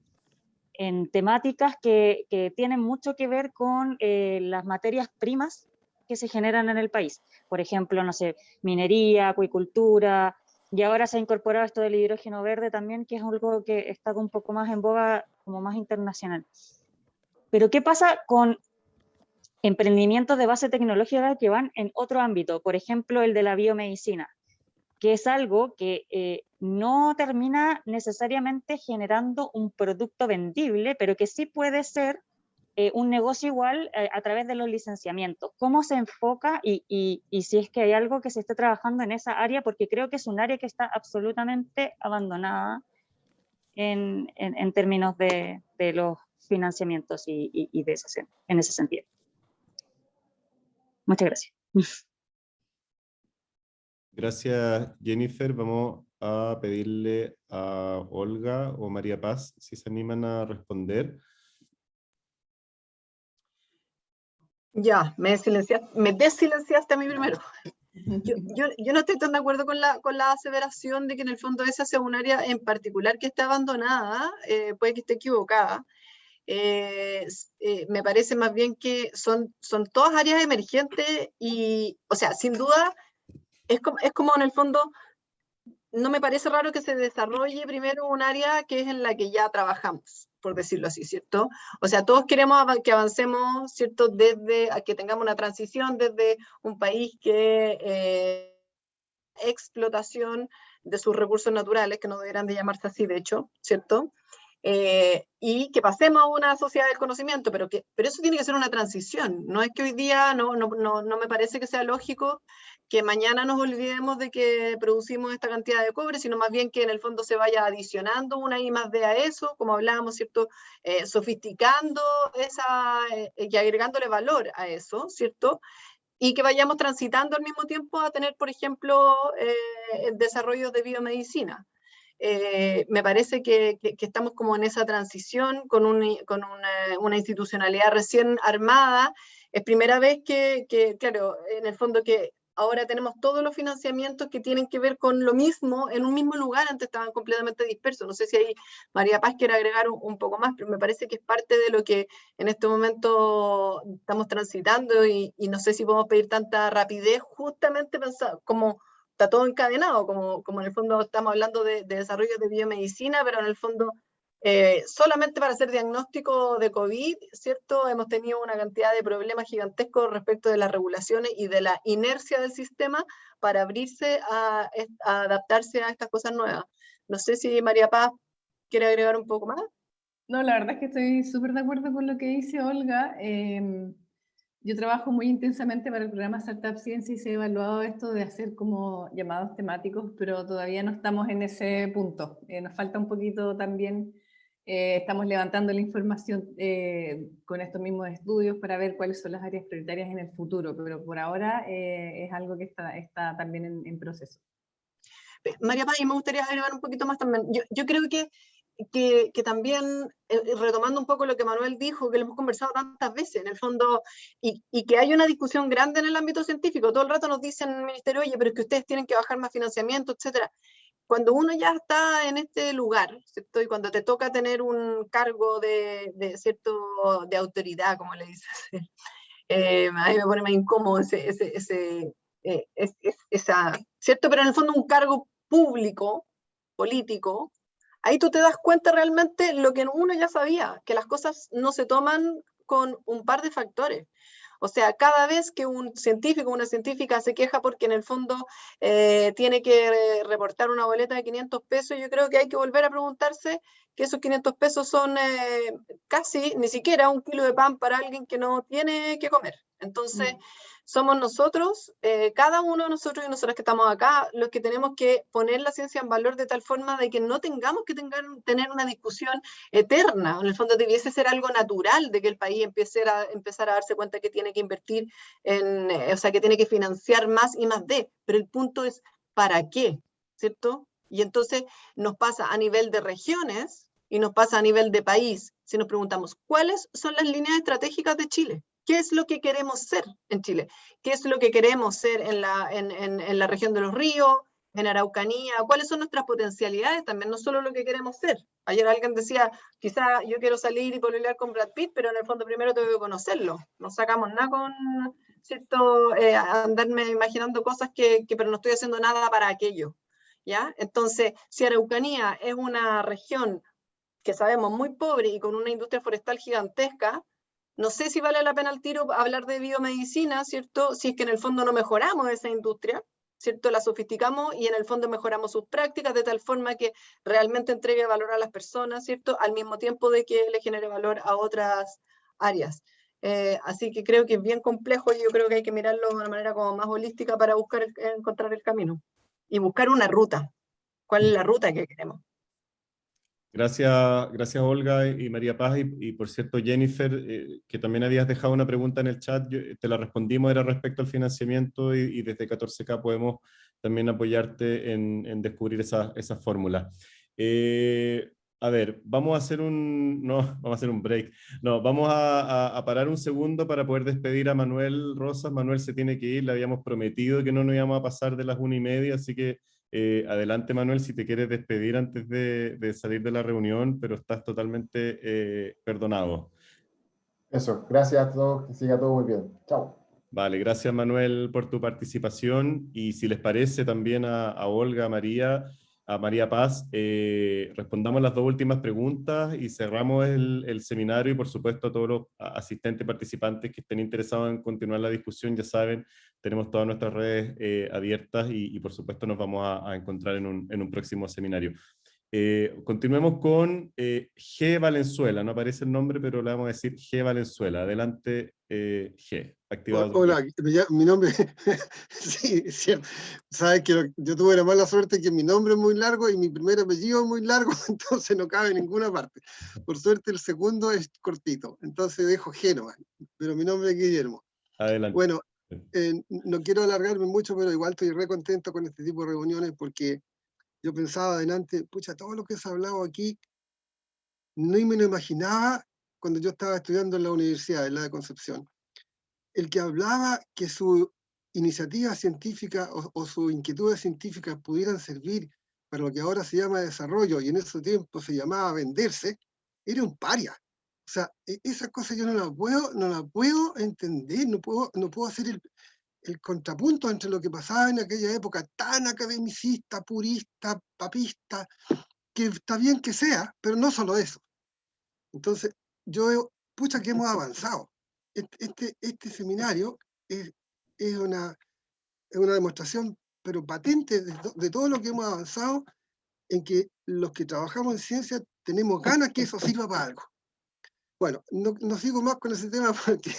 temáticas que tienen mucho que ver con las materias primas que se generan en el país. Por ejemplo, no sé, minería, acuicultura, y ahora se ha incorporado esto del hidrógeno verde también, que es algo que está un poco más en boga, como más internacional. Pero ¿qué pasa con emprendimientos de base tecnológica que van en otro ámbito? Por ejemplo, el de la biomedicina, que es algo que no termina necesariamente generando un producto vendible, pero que sí puede ser un negocio igual a través de los licenciamientos. ¿Cómo se enfoca y si es que hay algo que se esté trabajando en esa área? Porque creo que es un área que está absolutamente abandonada en términos de los financiamientos y en ese sentido. Muchas gracias. Gracias, Jennifer. Vamos a pedirle a Olga o María Paz si se animan a responder. Ya, me desilenciaste a mí primero. Yo no estoy tan de acuerdo con la aseveración de que en el fondo esa sea un área en particular que está abandonada, puede que esté equivocada. Me parece más bien que son todas áreas emergentes y, o sea, sin duda, es como en el fondo, no me parece raro que se desarrolle primero un área que es en la que ya trabajamos, por decirlo así, ¿cierto? O sea, todos queremos que avancemos, ¿cierto? Desde que tengamos una transición desde un país que explotación de sus recursos naturales, que no deberían de llamarse así, de hecho, ¿cierto? Y que pasemos a una sociedad del conocimiento, pero eso tiene que ser una transición. No es que hoy día no me parece que sea lógico que mañana nos olvidemos de que producimos esta cantidad de cobre, sino más bien que en el fondo se vaya adicionando una I+D a eso, como hablábamos, ¿cierto? Sofisticando y agregándole valor a eso, ¿cierto? Y que vayamos transitando al mismo tiempo a tener, por ejemplo, el desarrollo de biomedicina. Me parece que estamos como en esa transición con una institucionalidad recién armada. Es primera vez que, claro, en el fondo que ahora tenemos todos los financiamientos que tienen que ver con lo mismo, en un mismo lugar, antes estaban completamente dispersos. No sé si ahí María Paz quiere agregar un poco más, pero me parece que es parte de lo que en este momento estamos transitando y no sé si podemos pedir tanta rapidez, justamente como está todo encadenado, como en el fondo estamos hablando de desarrollo de biomedicina, pero en el fondo solamente para hacer diagnóstico de COVID, ¿cierto? Hemos tenido una cantidad de problemas gigantescos respecto de las regulaciones y de la inercia del sistema para abrirse a adaptarse a estas cosas nuevas. No sé si María Paz quiere agregar un poco más. No, la verdad es que estoy súper de acuerdo con lo que dice Olga. Yo trabajo muy intensamente para el programa Startup Ciencia y se ha evaluado esto de hacer como llamados temáticos, pero todavía no estamos en ese punto. Nos falta un poquito también. Estamos levantando la información con estos mismos estudios para ver cuáles son las áreas prioritarias en el futuro, pero por ahora es algo que está también en proceso. María Paz, y me gustaría agregar un poquito más también. Yo creo que también, retomando un poco lo que Manuel dijo, que lo hemos conversado tantas veces, en el fondo, y que hay una discusión grande en el ámbito científico. Todo el rato nos dicen en el ministerio, oye, pero es que ustedes tienen que bajar más financiamiento, etcétera. Cuando uno ya está en este lugar, ¿cierto? Y cuando te toca tener un cargo de autoridad, como le dices, a mí me pone más incómodo ¿cierto? Pero en el fondo un cargo público, político, ahí tú te das cuenta realmente lo que uno ya sabía, que las cosas no se toman con un par de factores. O sea, cada vez que un científico o una científica se queja porque en el fondo tiene que reportar una boleta de 500 pesos, yo creo que hay que volver a preguntarse que esos 500 pesos son casi, ni siquiera un kilo de pan para alguien que no tiene que comer. Entonces, somos nosotros, cada uno de nosotros y nosotras que estamos acá, los que tenemos que poner la ciencia en valor de tal forma de que no tengamos que tener una discusión eterna. En el fondo debiese ser algo natural de que el país empezar a darse cuenta que tiene que invertir o sea, que tiene que financiar más y más pero el punto es, ¿para qué? ¿Cierto? Y entonces nos pasa a nivel de regiones y nos pasa a nivel de país. Si nos preguntamos, ¿cuáles son las líneas estratégicas de Chile? ¿Qué es lo que queremos ser en Chile? ¿Qué es lo que queremos ser en la región de los ríos, en Araucanía? ¿Cuáles son nuestras potencialidades también? No solo lo que queremos ser. Ayer alguien decía, quizá yo quiero salir y pololear con Brad Pitt, pero en el fondo primero tengo que conocerlo. No sacamos nada con, ¿cierto? Andarme imaginando cosas pero no estoy haciendo nada para aquello. ¿Ya? Entonces, si Araucanía es una región que sabemos muy pobre y con una industria forestal gigantesca, no sé si vale la pena al tiro hablar de biomedicina, ¿cierto? Si es que en el fondo no mejoramos esa industria, ¿cierto? La sofisticamos y en el fondo mejoramos sus prácticas de tal forma que realmente entregue valor a las personas, ¿cierto? Al mismo tiempo de que le genere valor a otras áreas. Así que creo que es bien complejo y yo creo que hay que mirarlo de una manera como más holística para encontrar el camino y buscar una ruta. ¿Cuál es la ruta que queremos? Gracias Olga y María Paz, y por cierto Jennifer, que también habías dejado una pregunta en el chat, te la respondimos, era respecto al financiamiento y desde 14K podemos también apoyarte en descubrir esa fórmula. A ver, vamos a hacer un break. No, vamos a parar un segundo para poder despedir a Manuel Rosas. Manuel se tiene que ir, le habíamos prometido que no nos íbamos a pasar de las 1:30, así que adelante Manuel, si te quieres despedir antes de salir de la reunión, pero estás totalmente perdonado. Eso, gracias a todos, que siga todo muy bien. Chao. Vale, gracias Manuel por tu participación, y si les parece también a Olga, a María Paz, respondamos las 2 últimas preguntas y cerramos el seminario, y por supuesto a todos los asistentes participantes que estén interesados en continuar la discusión, ya saben, tenemos todas nuestras redes abiertas y por supuesto nos vamos a encontrar en un próximo seminario. Continuemos con G. Valenzuela, no aparece el nombre, pero le vamos a decir G. Valenzuela. Adelante, G. Activado. Hola, mi nombre, sí, es cierto. Sabes que yo tuve la mala suerte que mi nombre es muy largo y mi primer apellido es muy largo, entonces no cabe en ninguna parte. Por suerte el segundo es cortito, entonces dejo G nomás, pero mi nombre es Guillermo. Adelante. Bueno, no quiero alargarme mucho, pero igual estoy re contento con este tipo de reuniones porque yo pensaba adelante, pucha, todo lo que se ha hablado aquí, no me lo imaginaba cuando yo estaba estudiando en la universidad, en la de Concepción. El que hablaba que su iniciativa científica o sus inquietudes científicas pudieran servir para lo que ahora se llama desarrollo y en ese tiempo se llamaba venderse, era un paria. O sea, esa cosa yo no la puedo entender, no puedo hacer el contrapunto entre lo que pasaba en aquella época tan academicista, purista, papista, que está bien que sea, pero no solo eso. Entonces, pucha que hemos avanzado. Este seminario es una demostración, pero patente, de todo lo que hemos avanzado, en que los que trabajamos en ciencia tenemos ganas que eso sirva para algo. Bueno, no sigo más con ese tema porque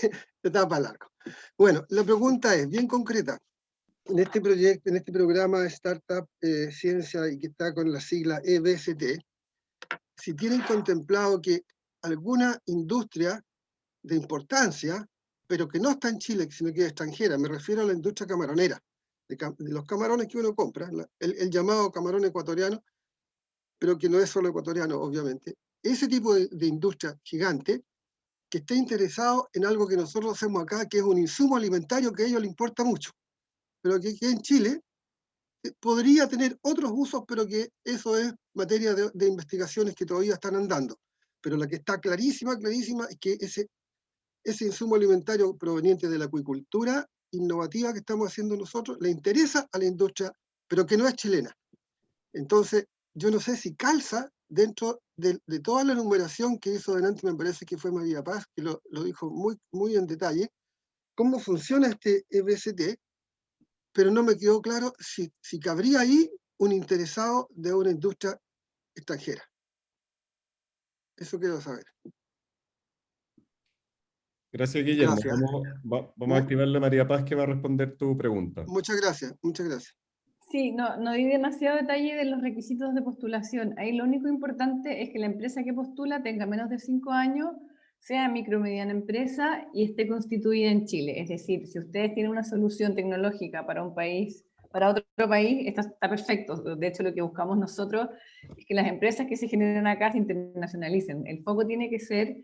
está para largo. Bueno, la pregunta es bien concreta. En este proyecto, en este programa de Startup Ciencia, y que está con la sigla EBST, si tienen contemplado que alguna industria de importancia, pero que no está en Chile, sino que es extranjera, me refiero a la industria camaronera, de los camarones que uno compra, el llamado camarón ecuatoriano, pero que no es solo ecuatoriano, obviamente. Ese tipo de industria gigante que esté interesado en algo que nosotros hacemos acá, que es un insumo alimentario que a ellos les importa mucho, pero que en Chile podría tener otros usos, pero que eso es materia de investigaciones que todavía están andando. Pero la que está clarísima es que ese insumo alimentario proveniente de la acuicultura innovativa que estamos haciendo nosotros le interesa a la industria, pero que no es chilena. Entonces, yo no sé si calza dentro de toda la enumeración que hizo delante, me parece que fue María Paz, que lo dijo muy, muy en detalle, cómo funciona este EBCT, pero no me quedó claro si cabría ahí un interesado de una industria extranjera. Eso quiero saber. Gracias, Guillermo. Gracias. Vamos a activarle a María Paz, que va a responder tu pregunta. Muchas gracias, muchas gracias. Sí, no di demasiado detalle de los requisitos de postulación. Ahí lo único importante es que la empresa que postula tenga menos de 5 años, sea micro o mediana empresa y esté constituida en Chile. Es decir, si ustedes tienen una solución tecnológica para un país, para otro país, está perfecto. De hecho, lo que buscamos nosotros es que las empresas que se generan acá se internacionalicen. El foco tiene que ser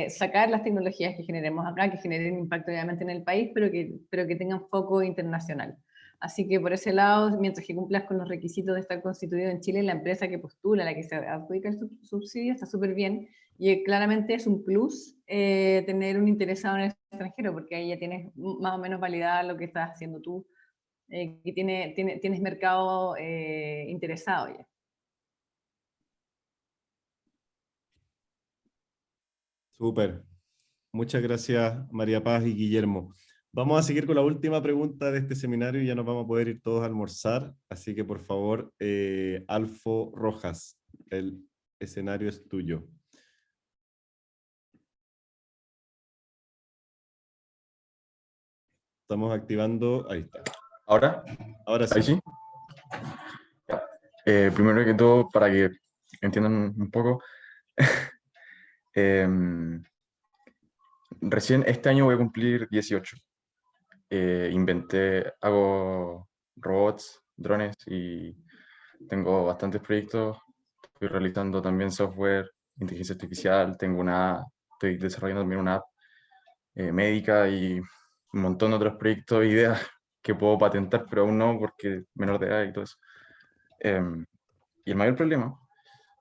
sacar las tecnologías que generemos acá, que generen impacto obviamente en el país, pero que tengan foco internacional. Así que por ese lado, mientras que cumplas con los requisitos de estar constituido en Chile, la empresa que postula, la que se adjudica el subsidio, está súper bien. Y claramente es un plus tener un interesado en el extranjero, porque ahí ya tienes más o menos validado lo que estás haciendo tú, que tienes mercado interesado ya. Súper. Muchas gracias, María Paz y Guillermo. Vamos a seguir con la última pregunta de este seminario y ya nos vamos a poder ir todos a almorzar. Así que, por favor, Alfo Rojas, el escenario es tuyo. Estamos activando... Ahí está. ¿Ahora? Ahora sí. ¿Ahí sí? Ya. Primero que todo, para que entiendan un poco, recién este año voy a cumplir 18. Hago robots, drones y tengo bastantes proyectos. Estoy realizando también software, inteligencia artificial, estoy desarrollando también una app médica y un montón de otros proyectos e ideas que puedo patentar, pero aún no porque menor de edad y todo eso. Y el mayor problema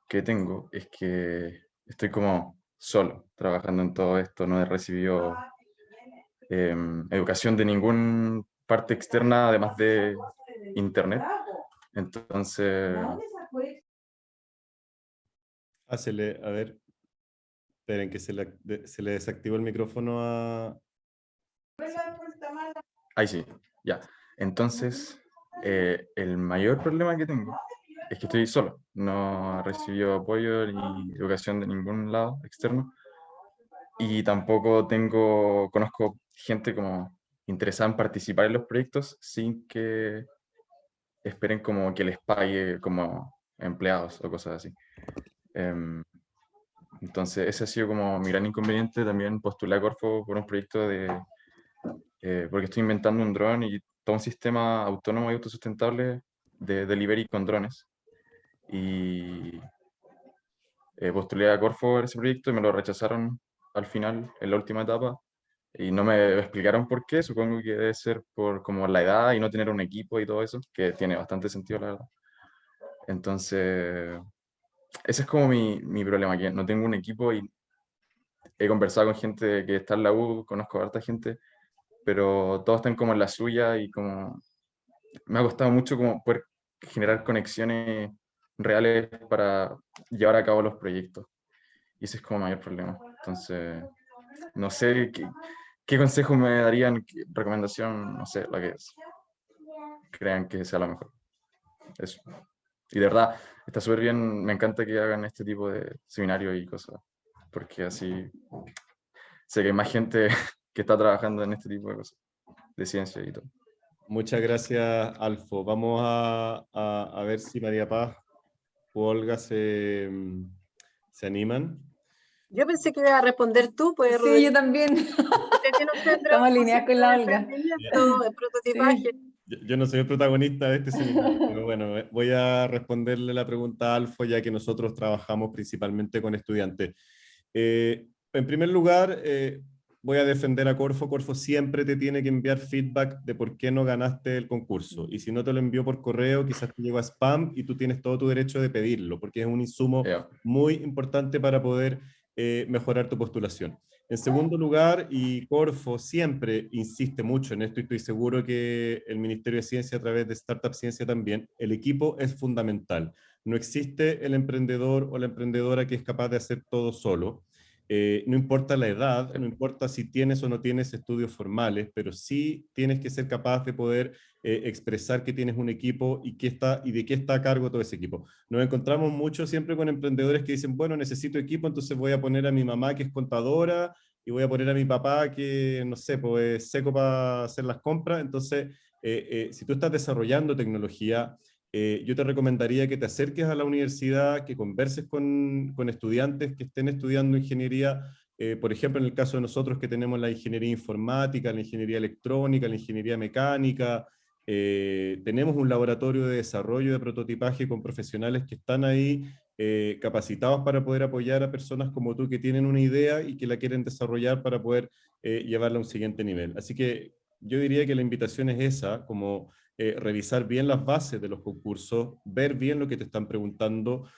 que tengo es que estoy como solo trabajando en todo esto, no he recibido educación de ninguna parte externa además de internet. Entonces... A ver, esperen que se le desactivó el micrófono a... Ahí sí, ya. Entonces, el mayor problema que tengo es que estoy solo. No he recibido apoyo ni educación de ningún lado externo. Y tampoco conozco gente como interesada en participar en los proyectos sin que esperen como que les pague como empleados o cosas así. Entonces, ese ha sido como mi gran inconveniente. También postulé a Corfo por un proyecto porque estoy inventando un dron y todo un sistema autónomo y autosustentable de delivery con drones. Y postulé a Corfo ese proyecto y me lo rechazaron al final, en la última etapa. Y no me explicaron por qué. Supongo que debe ser por como la edad y no tener un equipo y todo eso, que tiene bastante sentido, la verdad. Entonces, ese es como mi problema, que no tengo un equipo y he conversado con gente que está en la U, conozco a harta gente, pero todos están como en la suya y como me ha costado mucho como poder generar conexiones reales para llevar a cabo los proyectos. Y ese es como el mayor problema. Entonces, no sé qué consejo me darían, qué recomendación, no sé, la que crean que sea la mejor. Eso. Y de verdad, está súper bien, me encanta que hagan este tipo de seminarios y cosas, porque así sé que hay más gente que está trabajando en este tipo de cosas, de ciencia y todo. Muchas gracias, Alfo. Vamos a ver si María Paz u Olga se animan. Yo pensé que iba a responder tú, pues, Sí, Rodrigo. yo también. Usted tiene un centro Estamos alineadas con la de Olga. emprendimiento, de prototipaje. Sí. Yo no soy el protagonista de este seminario, pero bueno, voy a responderle la pregunta a Alfo, ya que nosotros trabajamos principalmente con estudiantes. En primer lugar, voy a defender a Corfo. Corfo siempre te tiene que enviar feedback de por qué no ganaste el concurso. Y si no te lo envió por correo, quizás te llegó a spam y tú tienes todo tu derecho de pedirlo, porque es un insumo muy importante para poder mejorar tu postulación. En segundo lugar, y Corfo siempre insiste mucho en esto, y estoy seguro que el Ministerio de Ciencia a través de Startup Ciencia también, el equipo es fundamental. No existe el emprendedor o la emprendedora que es capaz de hacer todo solo. No importa la edad, no importa si tienes o no tienes estudios formales, pero sí tienes que ser capaz de poder expresar que tienes un equipo y de qué está a cargo todo ese equipo. Nos encontramos mucho siempre con emprendedores que dicen, bueno, necesito equipo, entonces voy a poner a mi mamá que es contadora y voy a poner a mi papá que, no sé, pues es seco para hacer las compras. Entonces, si tú estás desarrollando tecnología, yo te recomendaría que te acerques a la universidad, que converses con estudiantes que estén estudiando ingeniería, por ejemplo, en el caso de nosotros que tenemos la ingeniería informática, la ingeniería electrónica, la ingeniería mecánica, tenemos un laboratorio de desarrollo de prototipaje con profesionales que están ahí capacitados para poder apoyar a personas como tú que tienen una idea y que la quieren desarrollar para poder llevarla a un siguiente nivel. Así que yo diría que la invitación es esa, como revisar bien las bases de los concursos, ver bien lo que te están preguntando,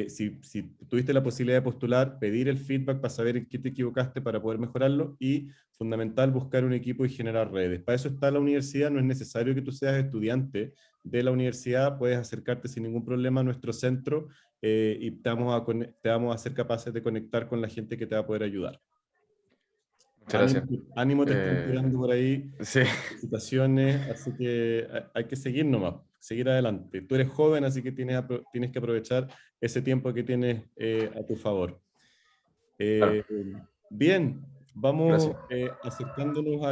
si tuviste la posibilidad de postular, pedir el feedback para saber en qué te equivocaste para poder mejorarlo y, fundamental, buscar un equipo y generar redes. Para eso está la universidad, no es necesario que tú seas estudiante de la universidad, puedes acercarte sin ningún problema a nuestro centro y te vamos a ser capaces de conectar con la gente que te va a poder ayudar. Muchas gracias. Ánimo, te están tirando por ahí. Sí. Felicitaciones, así que hay que seguir nomás, seguir adelante. Tú eres joven, así que tienes que aprovechar ese tiempo que tienes a tu favor. Claro. Bien, vamos Gracias. acercándonos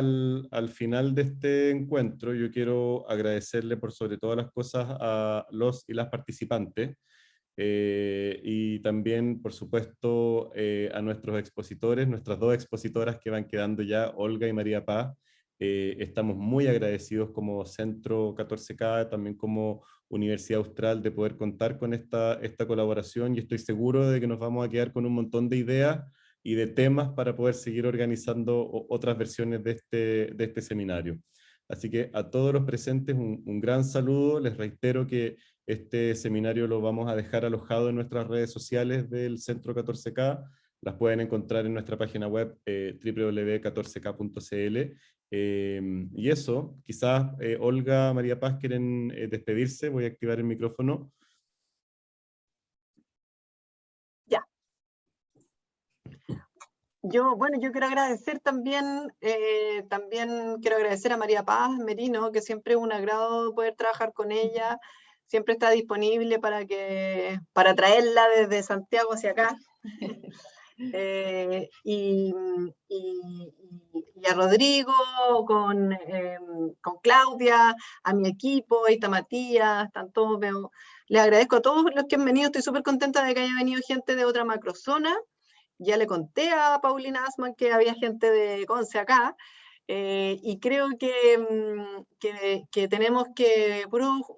al final de este encuentro. Yo quiero agradecerle por sobre todas las cosas a los y las participantes. Y también, por supuesto, a nuestros expositores, nuestras dos expositoras que van quedando ya, Olga y María Paz. Estamos muy agradecidos como Centro 14K, también como Universidad Austral, de poder contar con esta colaboración, y estoy seguro de que nos vamos a quedar con un montón de ideas y de temas para poder seguir organizando otras versiones de este seminario. Así que a todos los presentes un gran saludo. Les reitero que este seminario lo vamos a dejar alojado en nuestras redes sociales del Centro 14K. Las pueden encontrar en nuestra página web www.14k.cl. Y eso, quizás Olga, María Paz quieren despedirse. Voy a activar el micrófono. Ya. Yo quiero agradecer también quiero agradecer a María Paz Merino, que siempre es un agrado poder trabajar con ella. Siempre está disponible para traerla desde Santiago hacia acá. Y a Rodrigo, con Claudia, a mi equipo, ahí está Matías, están todos, les agradezco a todos los que han venido. Estoy súper contenta de que haya venido gente de otra macrozona. Ya le conté a Paulina Asman que había gente de Conce acá. Y creo que tenemos que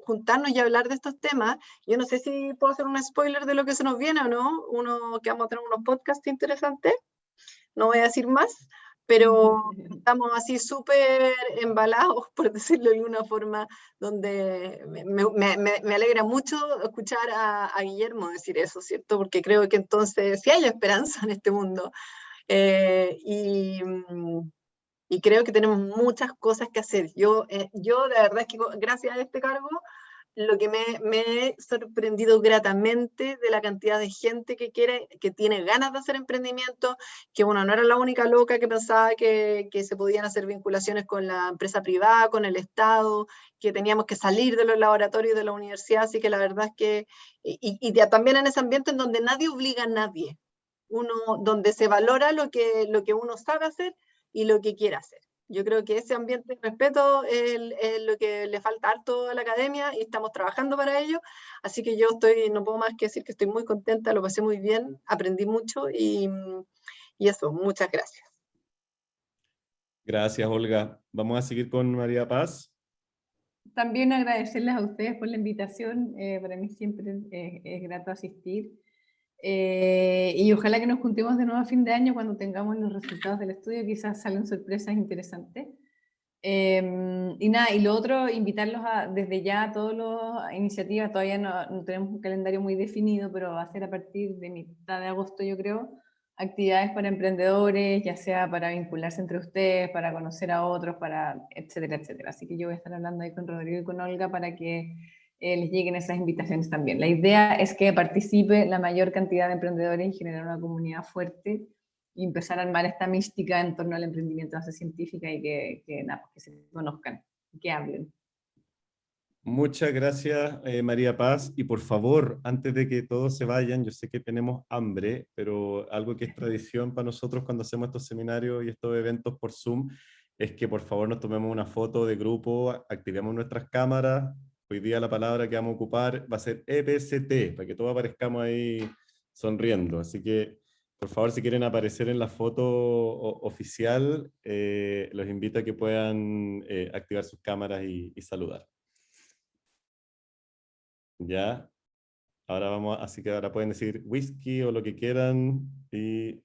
juntarnos y hablar de estos temas. Yo no sé si puedo hacer un spoiler de lo que se nos viene o no, que vamos a tener unos podcasts interesantes, no voy a decir más, pero estamos así súper embalados, por decirlo de alguna forma, donde me alegra mucho escuchar a Guillermo decir eso, ¿cierto? Porque creo que entonces sí hay esperanza en este mundo. Y creo que tenemos muchas cosas que hacer. Yo de verdad es que gracias a este cargo, lo que me he sorprendido gratamente de la cantidad de gente que tiene ganas de hacer emprendimiento, que no era la única loca que pensaba que se podían hacer vinculaciones con la empresa privada, con el Estado, que teníamos que salir de los laboratorios de la universidad, así que la verdad es que, y también en ese ambiente en donde nadie obliga a nadie, donde se valora lo que uno sabe hacer y lo que quiere hacer. Yo creo que ese ambiente de respeto es lo que le falta harto a la academia y estamos trabajando para ello. Así que yo no puedo más que decir que estoy muy contenta, lo pasé muy bien, aprendí mucho y eso, muchas gracias. Gracias, Olga. Vamos a seguir con María Paz. También agradecerles a ustedes por la invitación. Para mí siempre es grato asistir. Y ojalá que nos juntemos de nuevo a fin de año cuando tengamos los resultados del estudio, quizás salen sorpresas interesantes. Y nada, y lo otro, invitarlos desde ya a todas las iniciativas. Todavía no tenemos un calendario muy definido, pero va a ser a partir de mitad de agosto, yo creo, actividades para emprendedores, ya sea para vincularse entre ustedes, para conocer a otros, etcétera, etcétera. Así que yo voy a estar hablando ahí con Rodrigo y con Olga para que les lleguen esas invitaciones también. La idea es que participe la mayor cantidad de emprendedores y generar una comunidad fuerte y empezar a armar esta mística en torno al emprendimiento de base científica y nada, pues, que se conozcan, que hablen. Muchas gracias, María Paz. Y por favor, antes de que todos se vayan, yo sé que tenemos hambre, pero algo que es tradición para nosotros cuando hacemos estos seminarios y estos eventos por Zoom, es que por favor nos tomemos una foto de grupo, activemos nuestras cámaras. Hoy día la palabra que vamos a ocupar va a ser EPST, para que todos aparezcamos ahí sonriendo. Así que, por favor, si quieren aparecer en la foto oficial, los invito a que puedan activar sus cámaras y saludar. Ya, ahora vamos, así que ahora pueden decir whisky o lo que quieran y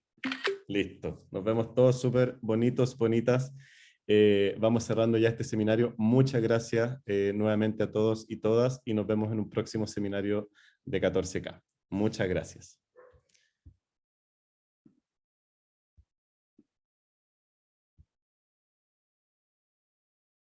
listo. Nos vemos todos súper bonitos, bonitas. Vamos cerrando ya este seminario. Muchas gracias nuevamente a todos y todas y nos vemos en un próximo seminario de 14K. Muchas gracias.